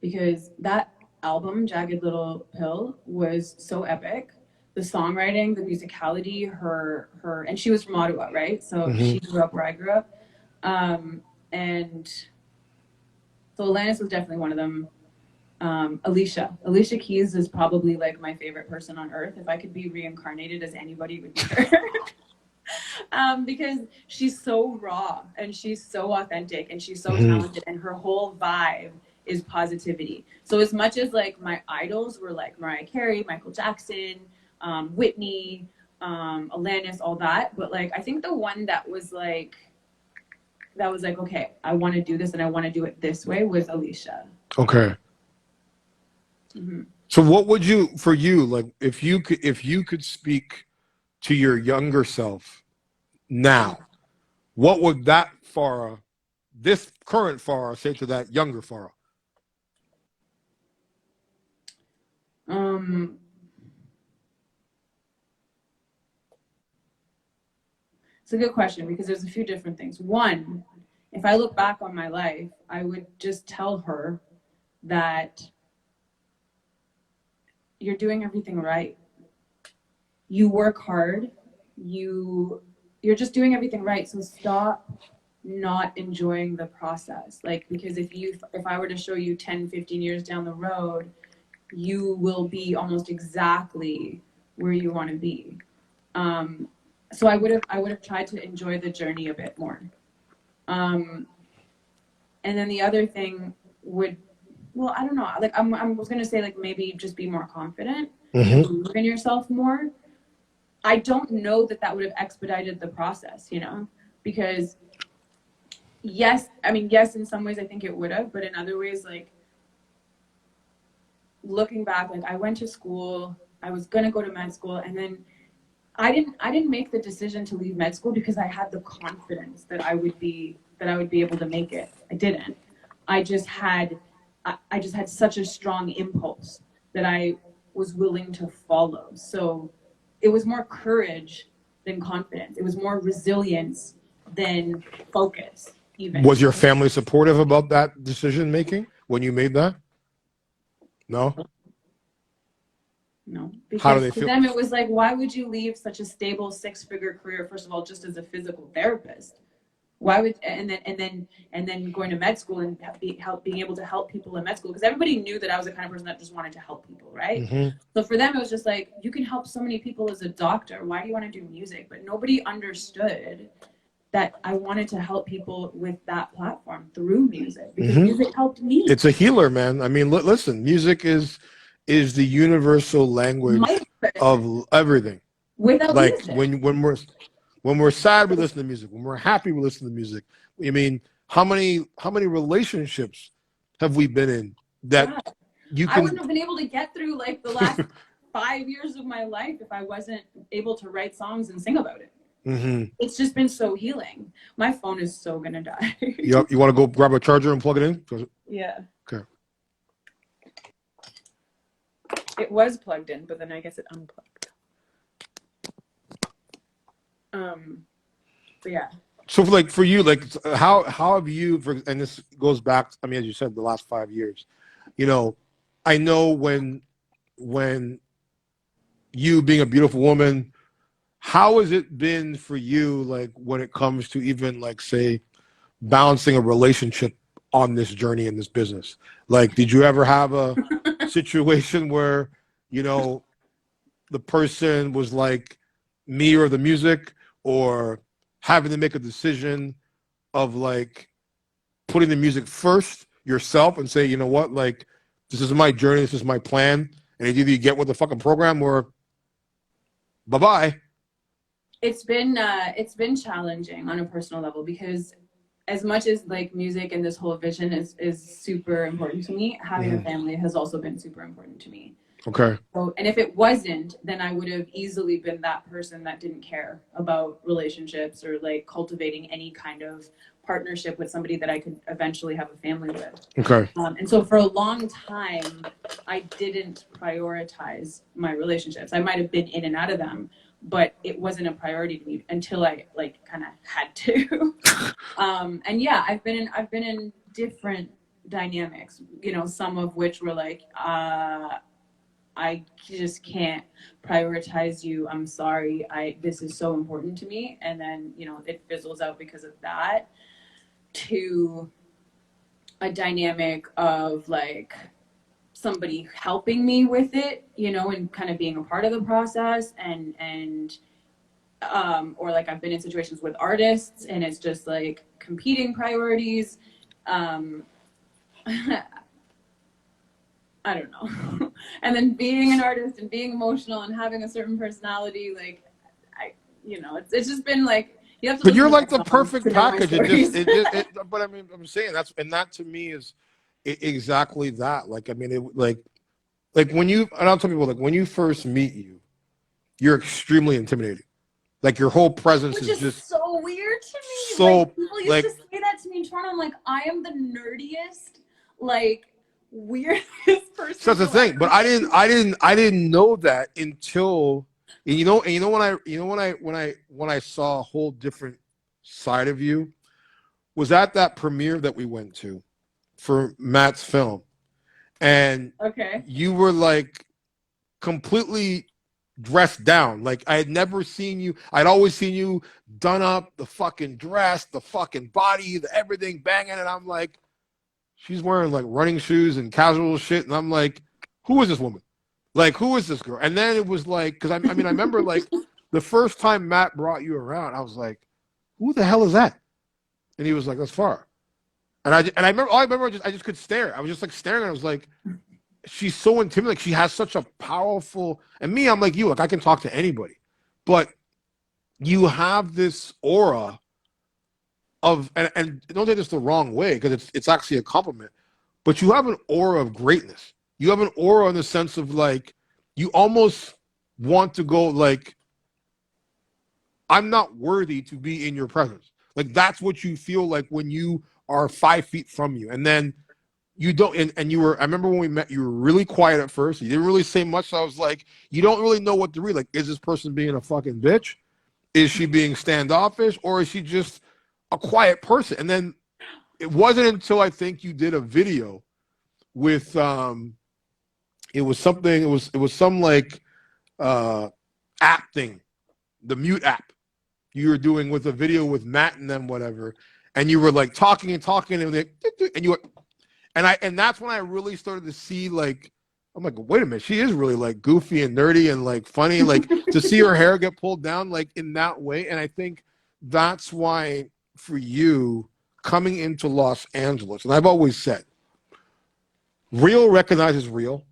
because that album, Jagged Little Pill, was so epic. The songwriting, the musicality, and she was from Ottawa, right? So she grew up where I grew up. And so Alanis was definitely one of them. Alicia Keys is probably like my favorite person on earth. If I could be reincarnated as anybody, it would be her. Because she's so raw and she's so authentic and she's so talented, and her whole vibe is positivity. So as much as like my idols were like Mariah Carey, Michael Jackson, Whitney, Alanis, all that, but like I think the one that was like okay, I want to do this and I want to do it this way, was Alicia. Okay. So what would you, for you, like if you could speak to your younger self now, what would that Farah, this current Farah, say to that younger Farah? It's a good question because there's a few different things. One, if I look back on my life, I would just tell her that you're doing everything right. You work hard. You're just doing everything right. So stop not enjoying the process. Like, because if I were to show you 10, 15 years down the road, you will be almost exactly where you want to be. So I would have tried to enjoy the journey a bit more. And then the other thing would, well, I don't know. Like I was gonna say, like maybe just be more confident and believe in yourself more. I don't know that would have expedited the process, you know, because yes, in some ways I think it would have, but in other ways, like looking back, like I went to school, I was gonna go to med school, and then I didn't make the decision to leave med school because I had the confidence that I would be able to make it. I didn't. I just had such a strong impulse that I was willing to follow. So it was more courage than confidence. It was more resilience than focus, even. Was your family supportive about that decision making when you made that? No? No. How do they Because for feel? them it was like, why would you leave such a stable 6-figure career, first of all, just as a physical therapist? Why would and then going to med school and being able to help people in med school, because everybody knew that I was the kind of person that just wanted to help people, right? So for them it was just like, you can help so many people as a doctor, why do you want to do music? But nobody understood that I wanted to help people with that platform through music, because music helped me. It's a healer, man. I mean, listen, music is the universal language of everything. Without like music. when we're sad, we listen to music. When we're happy, we listen to music. I mean, how many relationships have we been in that you can? I wouldn't have been able to get through like the last 5 years of my life if I wasn't able to write songs and sing about it. It's just been so healing. My phone is so gonna die. You want to go grab a charger and plug it in? Yeah. Okay. It was plugged in, but then I guess it unplugged. But yeah. So for you, like how have you, and this goes back, I mean, as you said, the last 5 years, you know, I know when you being a beautiful woman, how has it been for you, like when it comes to even like say balancing a relationship on this journey in this business? Like, did you ever have a situation where, you know, the person was like me or the music, or having to make a decision of like putting the music first yourself and say, you know what, like this is my journey, this is my plan, and either you get with the fucking program or bye-bye? It's been challenging on a personal level because as much as like music and this whole vision is super important to me, having a family has also been super important to me. Okay. So, and if it wasn't, then I would have easily been that person that didn't care about relationships or like cultivating any kind of partnership with somebody that I could eventually have a family with. Okay. And so for a long time, I didn't prioritize my relationships. I might have been in and out of them, but it wasn't a priority to me until I like kind of had to. And yeah, I've been in different dynamics, you know, some of which were like, I just can't prioritize you. I'm sorry. This is so important to me. And then, you know, it fizzles out because of that, to a dynamic of like somebody helping me with it, you know, and kind of being a part of the process, and or like I've been in situations with artists and it's just like competing priorities. I don't know. And then being an artist and being emotional and having a certain personality, like you know, it's just been like, you have to. But you're like the songs perfect to know my package. stories. But I mean, I'm saying and that to me is exactly that. Like, I mean, like when you, and I'll tell people, like when you first meet you, you're extremely intimidating. Like your whole presence Which is just so weird to me. so like people used like. to say that to me in Toronto. I'm like, I am the nerdiest, like weirdest person. So that's the thing. But I didn't know that until, and when I saw a whole different side of you was at that premiere that we went to for Matt's film, and Okay. you were like completely dressed down. Like I had never seen you. I'd always seen you done up, the fucking dress, the fucking body, the everything banging, and I'm like, she's wearing like running shoes and casual shit, and I'm like, who is this woman? Like, who is this girl? And then it was like, because I mean, I remember like the first time Matt brought you around, I was like, who the hell is that? And he was like, that's Farah. And I remember, I just could stare. I was just like staring. I was like, she's so intimidating. Like, she has such a powerful. And me, I'm like you. Like I can talk to anybody, but you have this aura of, and don't take this the wrong way because it's actually a compliment, but you have an aura of greatness. You have an aura in the sense of like you almost want to go like, I'm not worthy to be in your presence. Like that's what you feel like when you are 5 feet from you, and then you don't. And you were. I remember when we met, you were really quiet at first. You didn't really say much. So I was like, you don't really know what to read. Like, is this person being a fucking bitch? Is she being standoffish, or is she just a quiet person? And then it wasn't until I think you did a video with it was something. It was some like app thing, the mute app. You were doing with a video with Matt and them, whatever, and you were like talking and talking, and like, and you were, and that's when I really started to see like, I'm like, wait a minute, she is really like goofy and nerdy and like funny, like to see her hair get pulled down like in that way. And I think that's why for you coming into Los Angeles, and I've always said, real recognizes real,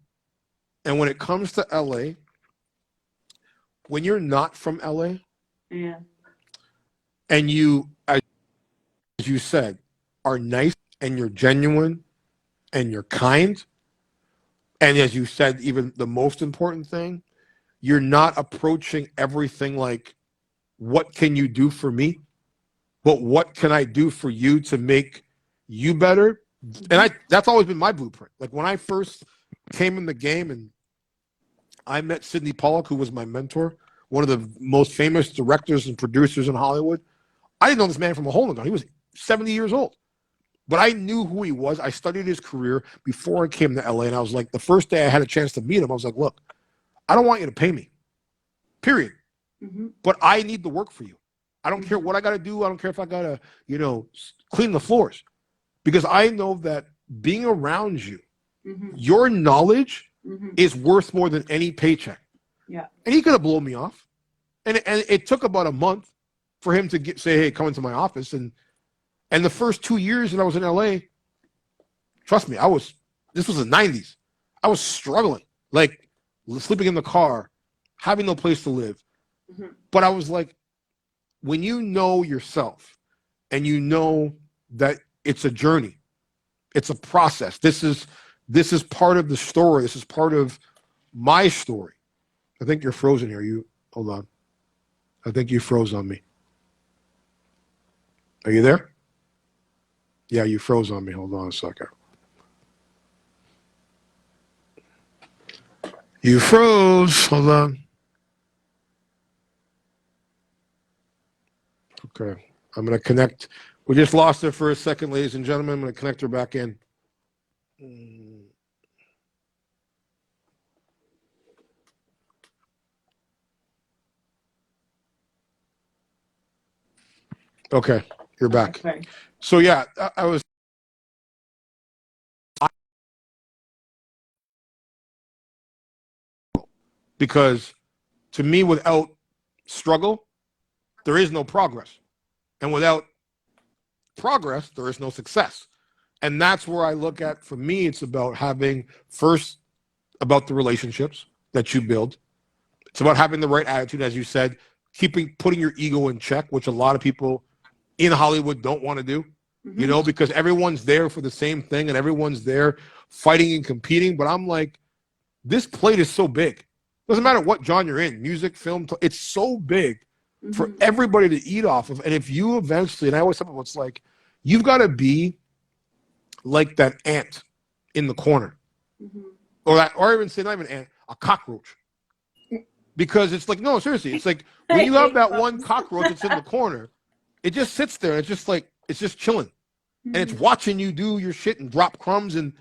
and when it comes to LA, when you're not from LA, Yeah. and you, as you said, are nice and you're genuine and you're kind, and as you said, even the most important thing, you're not approaching everything like, what can you do for me? But what can I do for you to make you better? And that's always been my blueprint. Like when I first came in the game and I met Sidney Pollack, who was my mentor, one of the most famous directors and producers in Hollywood. I didn't know this man from a hole in the ground. He was 70 years old. But I knew who he was. I studied his career before I came to LA. And I was like, the first day I had a chance to meet him, I was like, look, I don't want you to pay me, period. Mm-hmm. But I need to work for you. I don't care what I got to do. I don't care if I got to, clean the floors. Because I know that being around you, your knowledge is worth more than any paycheck. Yeah. And he could have blown me off. And it took about a month for him to say, hey, come into my office. And the first 2 years that I was in LA, trust me, this was the 90s. I was struggling, like sleeping in the car, having no place to live. But I was like, when you know yourself and you know that it's a journey. It's a process. This is part of the story. This is part of my story. I think you're frozen here. You hold on. I think you froze on me. Are you there? Yeah, you froze on me. Hold on a second. You froze. Hold on. Okay. I'm going to connect. We just lost her for a second, ladies and gentlemen. I'm going to connect her back in. Okay. You're back. Okay. So, yeah, I was. Because to me, without struggle, there is no progress. And without progress, there is no success. And that's where I look at, for me, it's about having first about the relationships that you build. It's about having the right attitude, as you said, putting your ego in check, which a lot of people in Hollywood don't want to do, you know, because everyone's there for the same thing and everyone's there fighting and competing. But I'm like, this plate is so big. Doesn't matter what genre you're in, music, film, it's so big for everybody to eat off of. And if you eventually, and I always tell people, it's like, you've got to be like that ant in the corner. Or even say, not even ant, a cockroach. Because it's like, no, seriously, it's like when you have that one cockroach that's in the corner, it just sits there. It's just like, it's just chilling. And it's watching you do your shit and drop crumbs and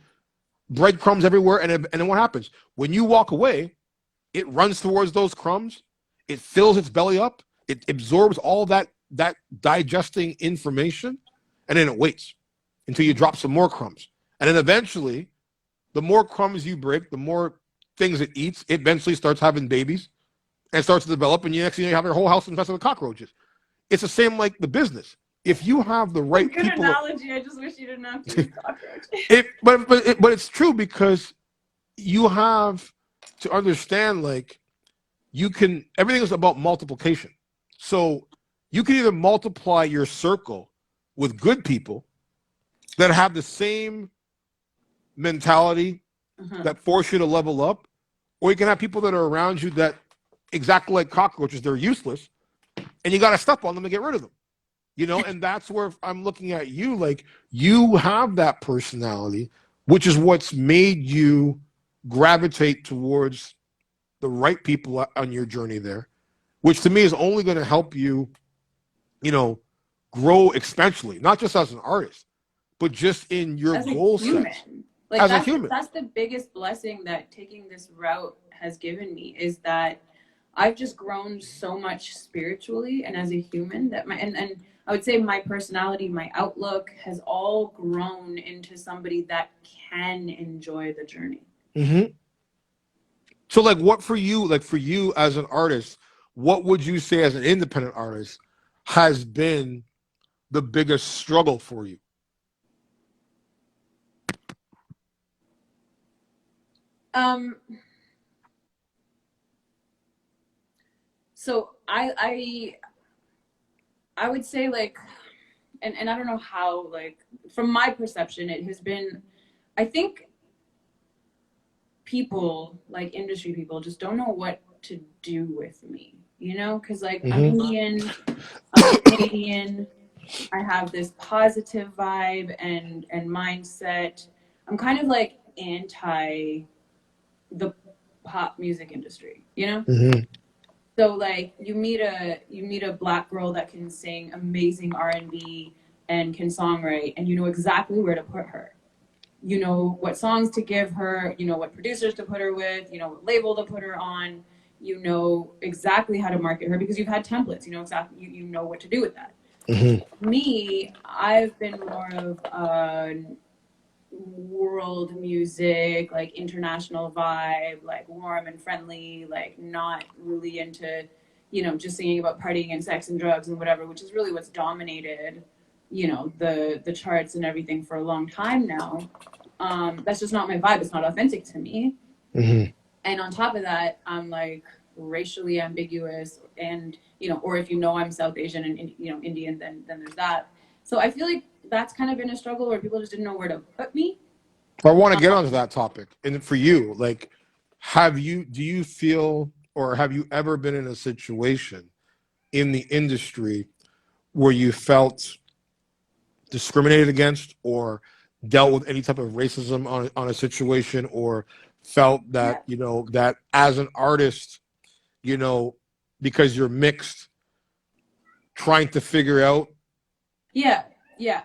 breadcrumbs everywhere. And then what happens? When you walk away, it runs towards those crumbs. It fills its belly up. It absorbs all that digesting information. And then it waits until you drop some more crumbs. And then eventually, the more crumbs you break, the more things it eats, it eventually starts having babies and starts to develop. And next thing you have your whole house infested with cockroaches. It's the same like the business. If you have the right good people, analogy. I just wish you didn't have to use cockroach. But it's true, because you have to understand, like, everything is about multiplication. So you can either multiply your circle with good people that have the same mentality that force you to level up, or you can have people that are around you that, exactly like cockroaches, they're useless, and you got to step on them and get rid of them. You know, and that's where I'm looking at you, like, you have that personality, which is what's made you gravitate towards the right people on your journey there, which to me is only going to help you, you know, grow exponentially, not just as an artist, but just in your goal set. Like, as a human. That's the biggest blessing that taking this route has given me, is that I've just grown so much spiritually and as a human, that and I would say my personality, my outlook has all grown into somebody that can enjoy the journey. So, like, what for you as an artist, what would you say as an independent artist has been the biggest struggle for you? So I would say, like, and I don't know how, like, from my perception, it has been, I think people, like industry people, just don't know what to do with me, you know? Because, like, I'm Indian, I'm Canadian, I have this positive vibe and mindset. I'm kind of like anti the pop music industry, you know? So, like, you meet a black girl that can sing amazing R&B and can songwrite, and you know exactly where to put her. You know what songs to give her, you know what producers to put her with, you know what label to put her on, you know exactly how to market her because you've had templates, you know exactly, you know what to do with that. Me, I've been more of a world music, like international vibe, like warm and friendly, like not really into, you know, just singing about partying and sex and drugs and whatever, which is really what's dominated, you know, the charts and everything for a long time now. That's just not my vibe. It's not authentic to me. And on top of that, I'm like racially ambiguous, and you know, or if you know I'm South Asian and you know Indian, then there's that. So I feel like that's kind of been a struggle where people just didn't know where to put me. I want to get onto that topic. And for you, like, do you feel, or have you ever been in a situation in the industry where you felt discriminated against or dealt with any type of racism on a situation, or felt that, Yeah. that as an artist, because you're mixed, trying to figure out? Yeah,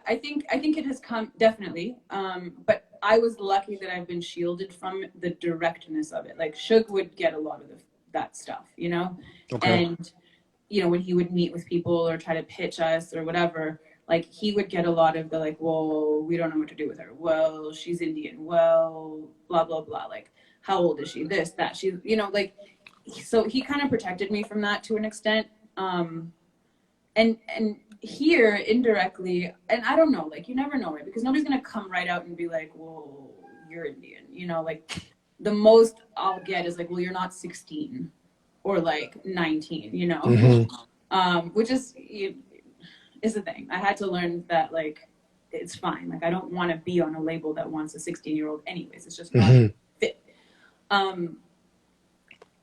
I think it has come, definitely. But I was lucky that I've been shielded from the directness of it. Like Suge would get a lot of that stuff, Okay. and when he would meet with people or try to pitch us or whatever, like he would get a lot of the like, well, we don't know what to do with her. Well, she's Indian. Well, blah blah blah. Like, how old is she? This, that. She, like, so he kind of protected me from that to an extent. And here indirectly, and I don't know, like you never know, right? Because nobody's gonna come right out and be like, well, you're Indian, like the most I'll get is like, well, you're not 16 or like 19, which is the thing. I had to learn that, like, it's fine. Like, I don't want to be on a label that wants a 16-year-old anyways. It's just not fit.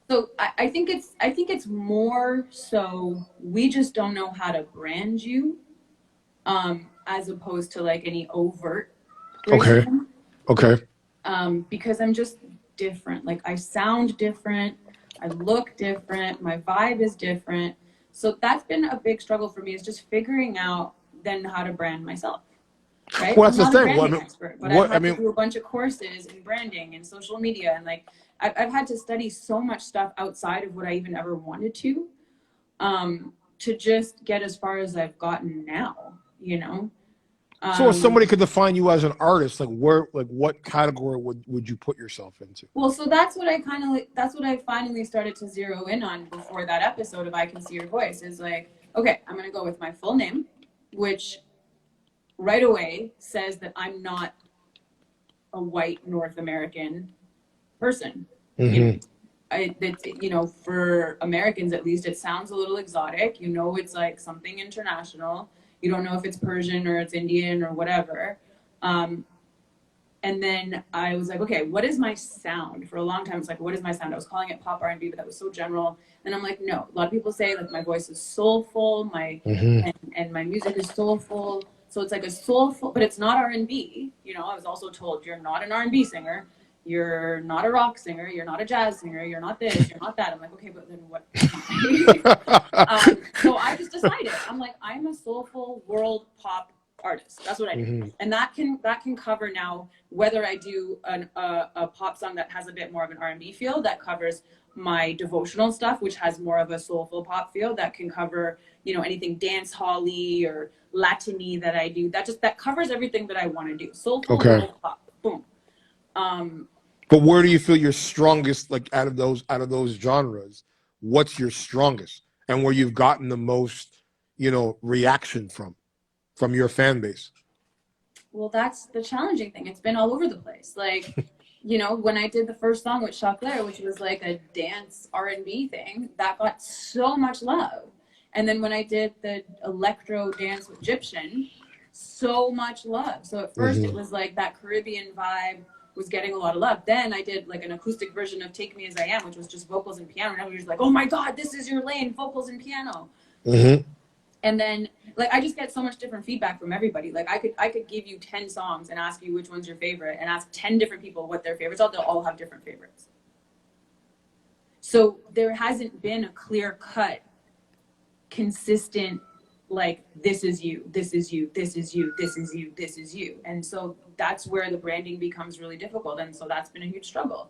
So I think it's more so we just don't know how to brand you, as opposed to like any overt racism. Okay. Because I'm just different. Like I sound different, I look different, my vibe is different. So that's been a big struggle for me, is just figuring out then how to brand myself. Right? Well, I'm that's not the a thing. branding expert, but I've had to do a bunch of courses in branding and social media, and like I've had to study so much stuff outside of what I even ever wanted to just get as far as I've gotten now, So if somebody could define you as an artist, like what category would you put yourself into? Well, so that's what I finally started to zero in on before that episode of I Can See Your Voice, is like, okay, I'm going to go with my full name, which right away says that I'm not a white North American person. For Americans at least, it sounds a little exotic. It's like something international. You don't know if it's Persian or it's Indian or whatever. And then I was like, okay, what is my sound? For a long time, it's like, what is my sound? I was calling it pop R&B, but that was so general. And I'm like, no. A lot of people say like my voice is soulful, and my music is soulful. So it's like a soulful, but it's not R&B. I was also told you're not an R&B singer. You're not a rock singer. You're not a jazz singer. You're not this. You're not that. I'm like, okay, but then what? So I just decided, I'm like, I'm a soulful world pop artist. That's what I do. And that can cover now whether I do a pop song that has a bit more of an R&B feel, that covers my devotional stuff, which has more of a soulful pop feel, that can cover, anything dance hall-y or Latiny that I do. That covers everything that I want to do. Soulful world pop. Boom. But where do you feel you're strongest, like out of those genres? What's your strongest, and where you've gotten the most, reaction from your fan base? Well, that's the challenging thing. It's been all over the place. Like, when I did the first song with Chocolate, which was like a dance R&B thing, that got so much love. And then when I did the electro dance with Egyptian, so much love. So at first it was like that Caribbean vibe was getting a lot of love. Then I did like an acoustic version of Take Me As I Am, which was just vocals and piano. And everybody was like, oh my God, this is your lane, vocals and piano. And then like I just get so much different feedback from everybody. Like I could give you 10 songs and ask you which one's your favorite, and ask 10 different people what their favorites are. They'll all have different favorites. So there hasn't been a clear cut, consistent, like, this is you, this is you, this is you, this is you, this is you. And so that's where the branding becomes really difficult. And so that's been a huge struggle.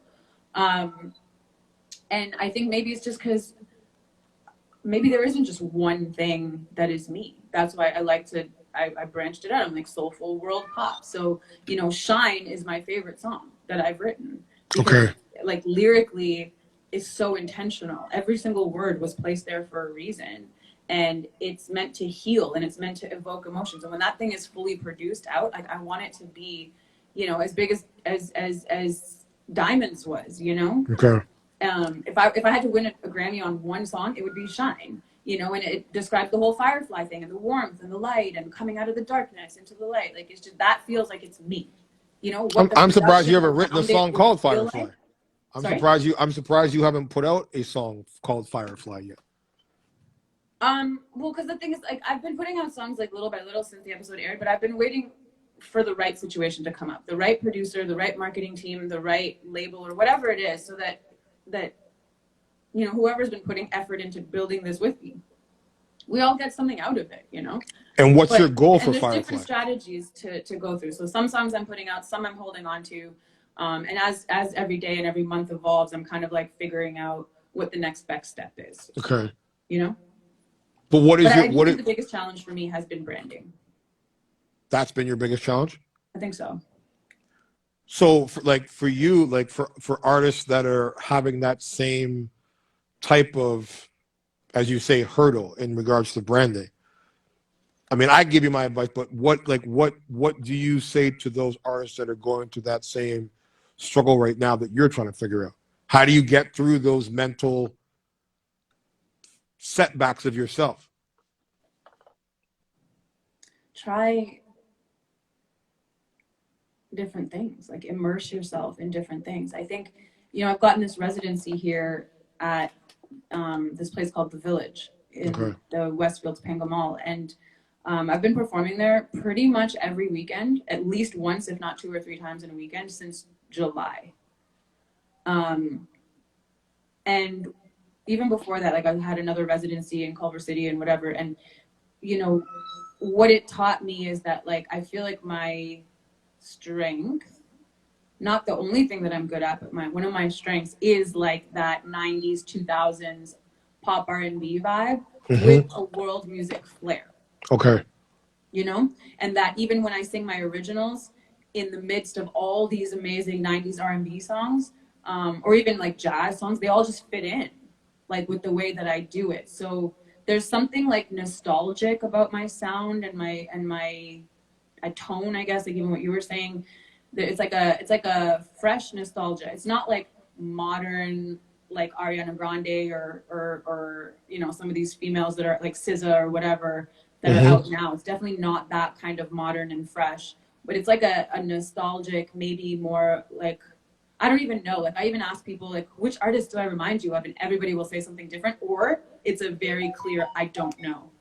And I think maybe it's just because maybe there isn't just one thing that is me. That's why I branched it out. I'm like soulful world pop. So, Shine is my favorite song that I've written. Because, like, lyrically, it's so intentional. Every single word was placed there for a reason. And it's meant to heal, and it's meant to evoke emotions. And when that thing is fully produced out, like, I want it to be, as big as Diamonds was, If I had to win a Grammy on one song, it would be Shine, you know, and it describes the whole firefly thing and the warmth and the light and coming out of the darkness into the light. Like, it's just, that feels like it's me, you know, what the I'm surprised you production haven't written a around it song would called feel Firefly. like. I'm Sorry? surprised you haven't put out a song called Firefly yet. Well, because the thing is, like, I've been putting out songs like little by little since the episode aired, but I've been waiting for the right situation to come up, the right producer, the right marketing team, the right label, or whatever it is, so that you know, whoever's been putting effort into building this with me, we all get something out of it, you know. And what's your goal for and there's Firefly? different strategies to go through. So some songs I'm putting out, some I'm holding on to, and as every day and every month evolves, I'm kind of like figuring out what the next best step is. Okay. You know. But what is I think the biggest challenge for me has been branding. That's been your biggest challenge? I think so. So for you, like for artists that are having that same type of, as you say, hurdle in regards to branding. I mean, I give you my advice, but what do you say to those artists that are going through that same struggle right now that you're trying to figure out? How do you get through those mental setbacks of yourself? Try different things, like immerse yourself in different things. I think, you know, I've gotten this residency here at this place called The Village in the Westfield Topanga Mall, and I've been performing there pretty much every weekend, at least once, if not 2 or 3 times in a weekend, since July. And even before that, like, I had another residency in Culver City and whatever, and you know, what it taught me is that, like, I feel like my strength, not the only thing that I'm good at, but one of my strengths is like that 90s 2000s pop R&B vibe with a world music flair. Okay. You know, and that even when I sing my originals in the midst of all these amazing 90s R&B songs, or even like jazz songs, they all just fit in, like, with the way that I do it. So there's something like nostalgic about my sound and my tone, I guess, like even what you were saying. It's like a fresh nostalgia. It's not like modern, like Ariana Grande or you know, some of these females that are like SZA or whatever that are out now. It's definitely not that kind of modern and fresh, but it's like a nostalgic, maybe more like, I don't even know. Like, I even ask people, like, which artist do I remind you of? And everybody will say something different, or it's a very clear, I don't know.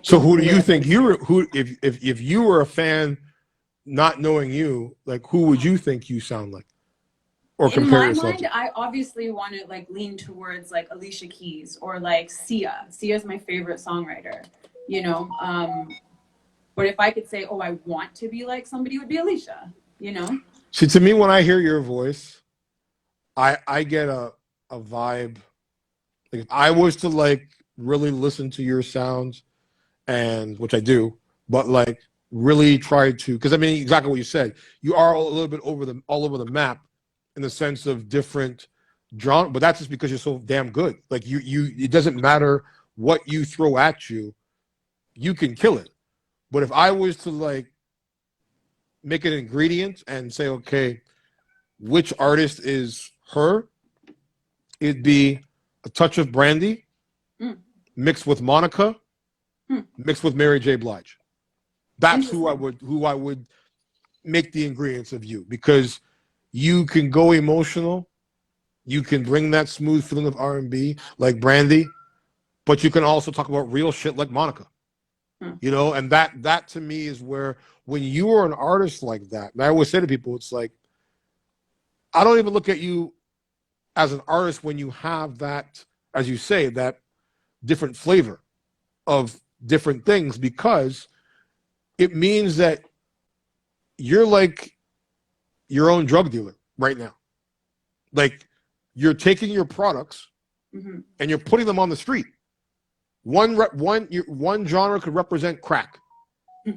So who do you think if you were a fan, not knowing you, like, who would you think you sound like, or compare yourself to? In my mind, I obviously want to like lean towards like Alicia Keys or like Sia. Sia's my favorite songwriter, you know. But if I could say, oh, I want to be like somebody, it would be Alicia, you know. See, to me, when I hear your voice, I get a vibe. Like, if I was to like really listen to your sounds, and which I do, but like really try to, because I mean, exactly what you said, you are a little bit all over the map in the sense of different genre, but that's just because you're so damn good. Like, it doesn't matter what you throw at you, you can kill it. But if I was to like make an ingredient and say, okay, which artist is her, it'd be a touch of Brandy mixed with Monica, mixed with Mary J. Blige. That's who I would make the ingredients of you, because you can go emotional, you can bring that smooth feeling of R&B like Brandy, but you can also talk about real shit like Monica. You know, and that to me is where, when you are an artist like that, and I always say to people, it's like, I don't even look at you as an artist when you have that, as you say, that different flavor of different things, because it means that you're like your own drug dealer right now. Like, you're taking your products and you're putting them on the street. One genre could represent crack,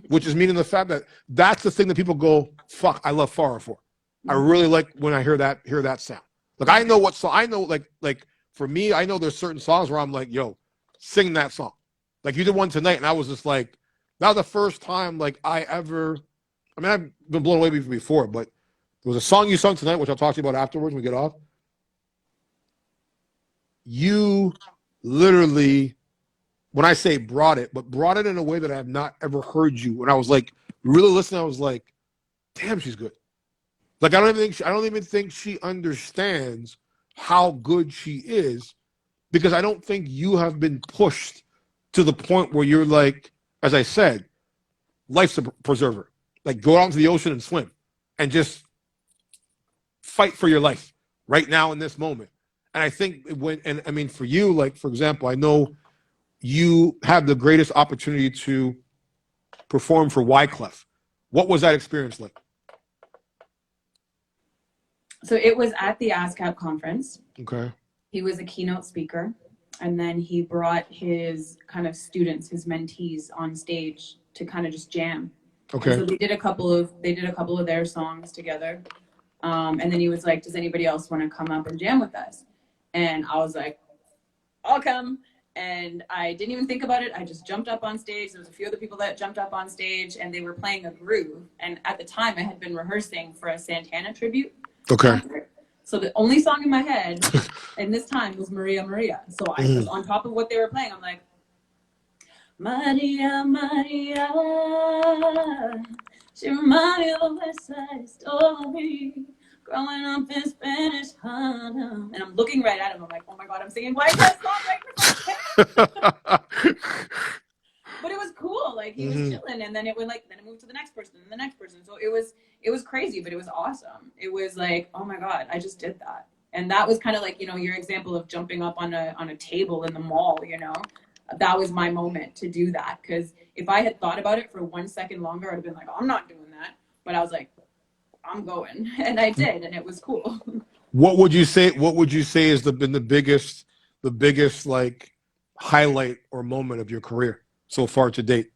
which is meaning the fact that that's the thing that people go, fuck, I love Farah for. I really like when I hear that sound. Like, I know what song, I know, like for me, I know there's certain songs where I'm like, yo, sing that song. Like, you did one tonight, and I was just like, that was the first time like I've been blown away before, but there was a song you sung tonight, which I'll talk to you about afterwards when we get off. You literally when I say brought it, but brought it in a way that I have not ever heard you. When I was like really listening, I was like, damn, she's good. Like I don't even think she understands how good she is, because I don't think you have been pushed to the point where you're like, as I said, life's a preserver. Like go out into the ocean and swim and just fight for your life right now in this moment. And I think and I mean, for you, like, for example, I know you have the greatest opportunity to perform for Wyclef. What was that experience like? So it was at the ASCAP conference. Okay. He was a keynote speaker, and then he brought his kind of students, his mentees, on stage to kind of just jam. Okay. And so they did a couple of their songs together. And then he was like, does anybody else want to come up and jam with us? And I was like, I'll come. And I didn't even think about it. I just jumped up on stage. There was a few other people that jumped up on stage, and they were playing a groove. And at the time, I had been rehearsing for a Santana tribute. Okay. Concert. So the only song in my head in this time was Maria Maria. So I was on top of what they were playing. I'm like, Maria Maria, she reminded me of a West Side Story. Growing up in Spanish Harlem. And I'm looking right at him. I'm like, oh my God, I'm singing White House song right now. But it was cool. Like he was chilling, and then it moved to the next person and the next person. So it was crazy, but it was awesome. It was like, oh my God, I just did that. And that was kind of like, you know, your example of jumping up on a table in the mall, you know. That was my moment to do that. Because if I had thought about it for 1 second longer, I'd have been like, oh, I'm not doing that. But I was like, I'm going, and I did, and it was cool. What would you say has been the biggest like highlight or moment of your career so far to date?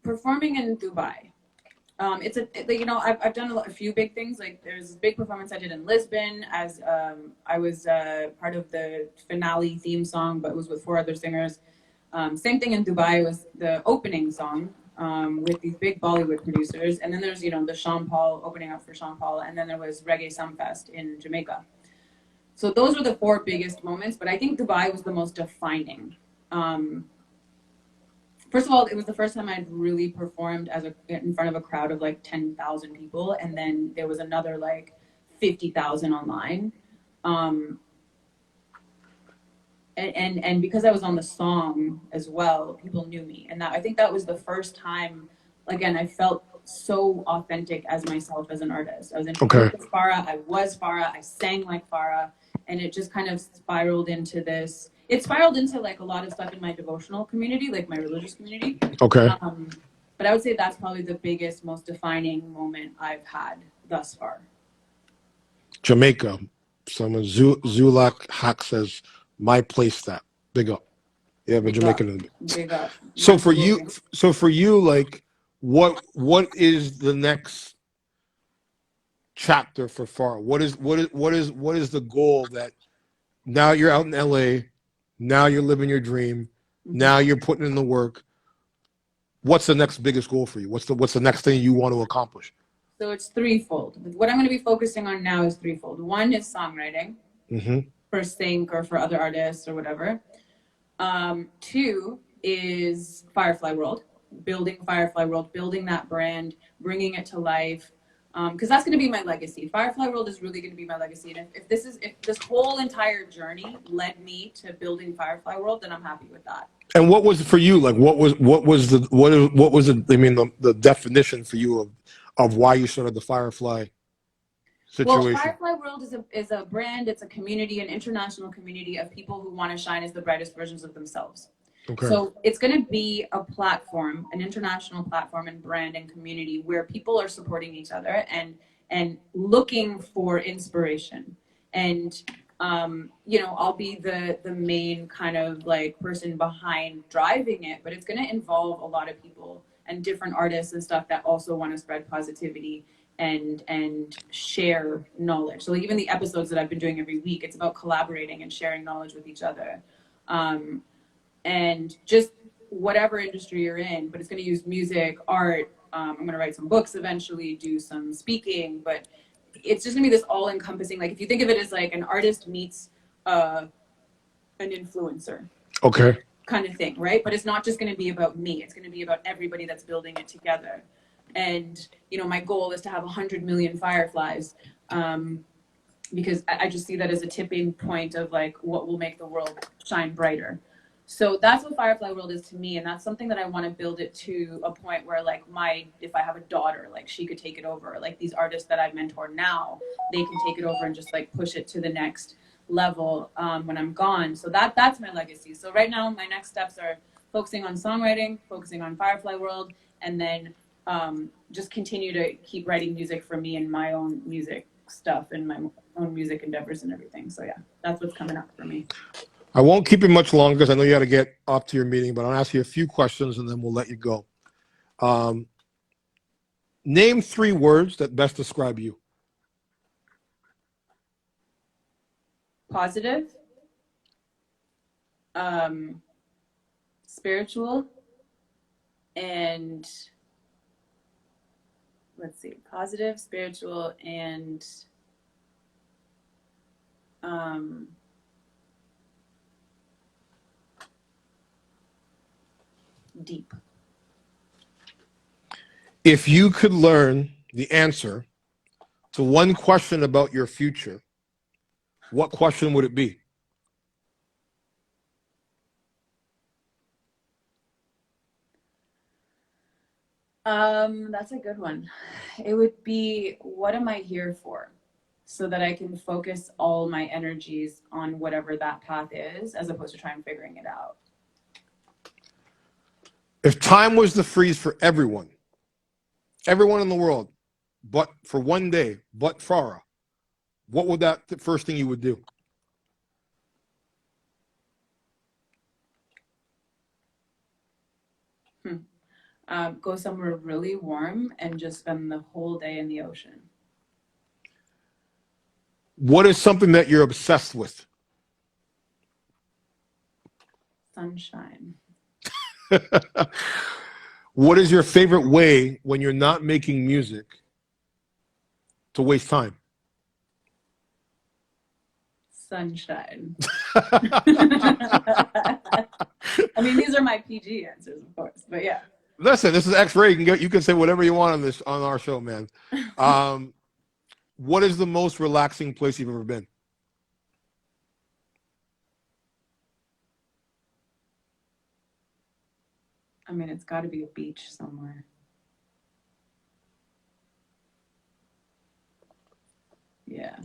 Performing in Dubai. You know, I've done a few big things. Like there's a big performance I did in Lisbon as I was part of the finale theme song, but it was with 4 other singers. Same thing in Dubai was the opening song with these big Bollywood producers. And then there's, you know, the Sean Paul opening up for Sean Paul. And then there was Reggae Sumfest in Jamaica. So those were the 4 biggest moments. But I think Dubai was the most defining. First of all, it was the first time I'd really performed in front of a crowd of like 10,000 people. And then there was another like 50,000 online. And because I was on the song as well, people knew me. And I think that was the first time, again, I felt so authentic as myself as an artist. I was introduced as Farah. I was Farah. I sang like Farah. And it just kind of spiraled into this. It spiraled into like a lot of stuff in my devotional community, like my religious community. Okay. But I would say that's probably the biggest, most defining moment I've had thus far. Jamaica. Someone Zulak Haq says, my place that. Big up. Yeah, but Jamaican. Big up. So for you, like, what is the next chapter for Farah? What is the goal that now you're out in LA, now you're living your dream, now you're putting in the work. What's the next biggest goal for you? What's the next thing you want to accomplish? So it's threefold. What I'm going to be focusing on now is threefold. One is songwriting for Sync or for other artists or whatever. 2 is Firefly World, building Firefly World, building that brand, bringing it to life. Because that's going to be my legacy. Firefly World is really going to be my legacy. And if this whole entire journey led me to building Firefly World, then I'm happy with that. And what was for you? Like, what was the I mean, the definition for you of why you started the Firefly situation? Well, Firefly World is a brand. It's a community, an international community of people who want to shine as the brightest versions of themselves. Okay. So it's going to be a platform, an international platform and brand and community where people are supporting each other and looking for inspiration. And you know, I'll be the main kind of like person behind driving it, but it's going to involve a lot of people and different artists and stuff that also want to spread positivity and share knowledge. So like even the episodes that I've been doing every week, it's about collaborating and sharing knowledge with each other. And just whatever industry you're in, but it's going to use music, art. I'm going to write some books eventually, do some speaking, but it's just gonna be this all-encompassing, like if you think of it as like an artist meets an influencer. Okay. Kind of thing, right? But it's not just gonna be about me. It's gonna be about everybody that's building it together. And, you know, my goal is to have 100 million fireflies, because I just see that as a tipping point of like what will make the world shine brighter. So that's what Firefly World is to me, and that's something that I want to build it to a point where like if I have a daughter, like she could take it over. Like these artists that I mentor now, they can take it over and just like push it to the next level when I'm gone. So that's my legacy. So right now my next steps are focusing on songwriting, focusing on Firefly World, and then just continue to keep writing music for me and my own music stuff and my own music endeavors and everything. So yeah, that's what's coming up for me. I won't keep you much longer because I know you got to get up to your meeting, but I'll ask you a few questions and then we'll let you go. Name 3 words that best describe you. Positive, spiritual, and let's see, positive, spiritual, and deep. If you could learn the answer to one question about your future, what question would it be? That's a good one. It would be, what am I here for? So that I can focus all my energies on whatever that path is, as opposed to trying figuring it out. If time was to freeze for everyone in the world, but for one day, but Farah, what would that the first thing you would do? Go somewhere really warm and just spend the whole day in the ocean. What is something that you're obsessed with? Sunshine. What is your favorite way when you're not making music to waste time? Sunshine. I mean, these are my PG answers, of course, but yeah. Listen, this is X-Ray. You can say whatever you want on our show, man. What is the most relaxing place you've ever been? I mean, it's got to be a beach somewhere. Yeah.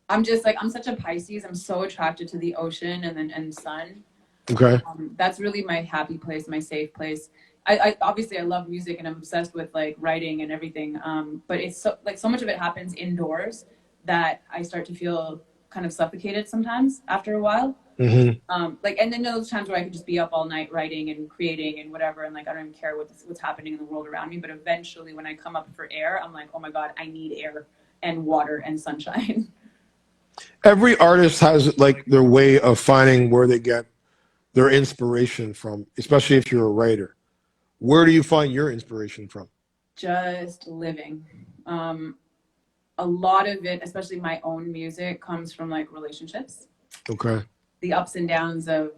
I'm just like, I'm such a Pisces. I'm so attracted to the ocean and sun. Okay. That's really my happy place, my safe place. I obviously I love music and I'm obsessed with like writing and everything. But it's so much of it happens indoors that I start to feel kind of suffocated sometimes after a while. Mm-hmm. And then those times where I could just be up all night writing and creating and whatever, and like I don't even care what's happening in the world around me. But eventually, when I come up for air, I'm like, oh my god, I need air and water and sunshine. Every artist has like their way of finding where they get their inspiration from, especially if you're a writer. Where do you find your inspiration from? Just living. A lot of it, especially my own music, comes from like relationships. Okay. The ups and downs of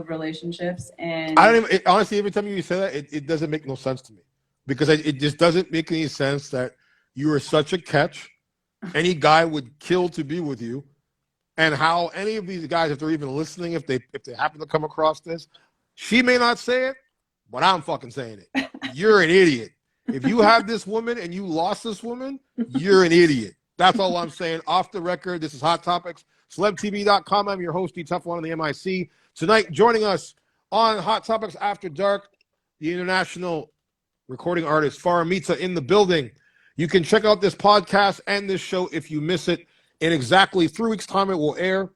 relationships, and I don't even honestly. Every time you say that, it doesn't make no sense to me because it just doesn't make any sense that you are such a catch. Any guy would kill to be with you, and how any of these guys, if they're even listening, if they happen to come across this, she may not say it, but I'm fucking saying it. You're an idiot. If you have this woman and you lost this woman, you're an idiot. That's all I'm saying. Off the record, this is Hot Topics. CELEBTV.com. I'm your host, DTeflon on the MIC. Tonight, joining us on Hot Topics After Dark, the international recording artist Farah Mitha in the building. You can check out this podcast and this show if you miss it. In exactly 3 weeks' time, it will air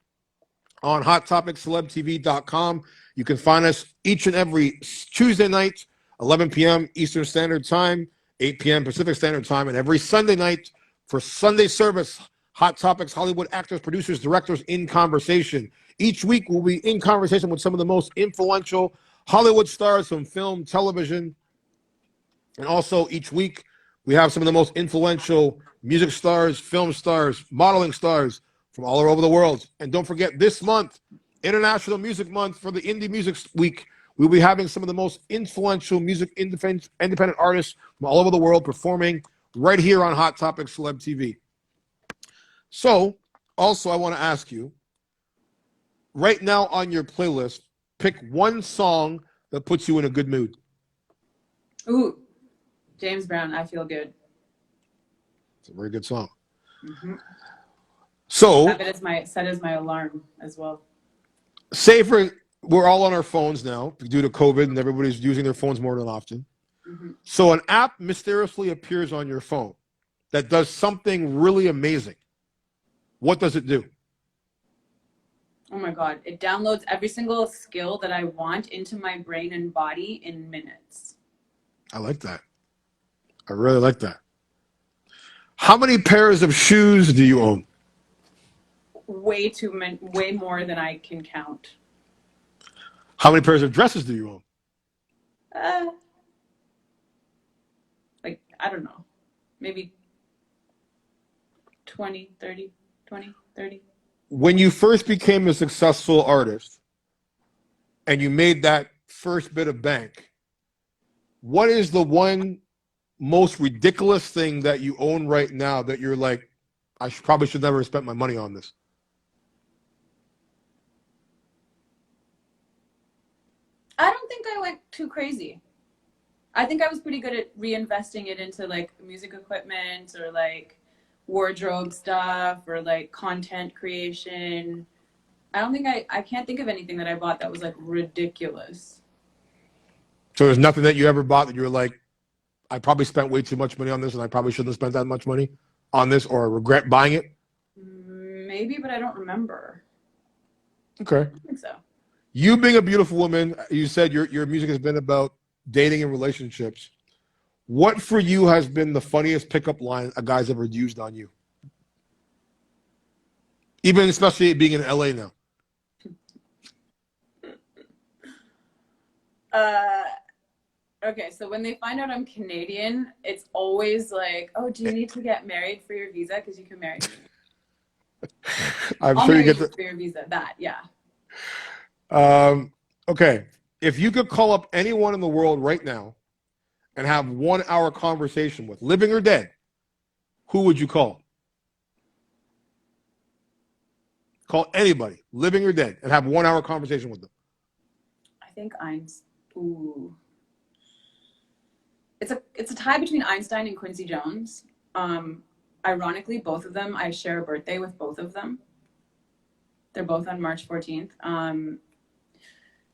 on Hot Topics, CELEBTV.com. You can find us each and every Tuesday night, 11 p.m. Eastern Standard Time, 8 p.m. Pacific Standard Time, and every Sunday night for Sunday service. Hot Topics, Hollywood actors, producers, directors in conversation. Each week we'll be in conversation with some of the most influential Hollywood stars from film, television, and also each week we have some of the most influential music stars, film stars, modeling stars from all over the world. And don't forget, this month, International Music Month for the Indie Music Week, we'll be having some of the most influential music independent artists from all over the world performing right here on Hot Topic Celeb TV. So, also, I want to ask you, right now on your playlist, pick one song that puts you in a good mood. Ooh, James Brown, I Feel Good. It's a very good song. Mm-hmm. So, have it as set as my alarm as well. Say we're all on our phones now due to COVID, and everybody's using their phones more than often. Mm-hmm. So an app mysteriously appears on your phone that does something really amazing. What does it do? Oh my God. It downloads every single skill that I want into my brain and body in minutes. I like that. I really like that. How many pairs of shoes do you own? Way more than I can count. How many pairs of dresses do you own? Like, I don't know. Maybe 20, 30, 20, 30. When you first became a successful artist and you made that first bit of bank, what is the one most ridiculous thing that you own right now that you're like, I probably should never have spent my money on this? I don't think I went too crazy. I think I was pretty good at reinvesting it into like music equipment or like wardrobe stuff or like content creation. I don't think I can't think of anything that I bought that was like ridiculous. So there's nothing that you ever bought that you were like, I probably spent way too much money on this and I probably shouldn't have spent that much money on this, or regret buying it? Maybe, but I don't remember. Okay. I don't think so. You being a beautiful woman, you said your music has been about dating and relationships. What for you has been the funniest pickup line a guy's ever used on you? Even especially being in LA now. Okay, so when they find out I'm Canadian, it's always like, oh, do you need to get married for your visa? Because you can marry me. I'm sure you get for your visa. That, yeah. Okay. If you could call up anyone in the world right now and have 1 hour conversation with, living or dead, who would you call? Call anybody, living or dead, and have 1 hour conversation with them. I think ooh. It's a tie between Einstein and Quincy Jones. Ironically, both of them, I share a birthday with both of them. They're both on March 14th.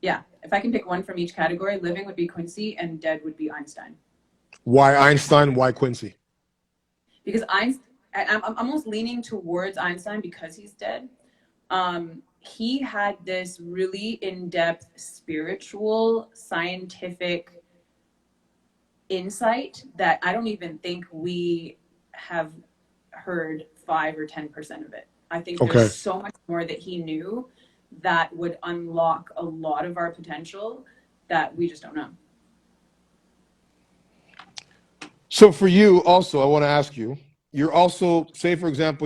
Yeah, if I can pick one from each category, living would be Quincy and dead would be Einstein. Why Einstein? Why Quincy? Because I'm almost leaning towards Einstein because he's dead. He had this really in-depth spiritual, scientific insight that I don't even think we have heard 5 or 10% of it. I think there's so much more that he knew that would unlock a lot of our potential that we just don't know. So for you also, I want to ask you, you're also, say for example,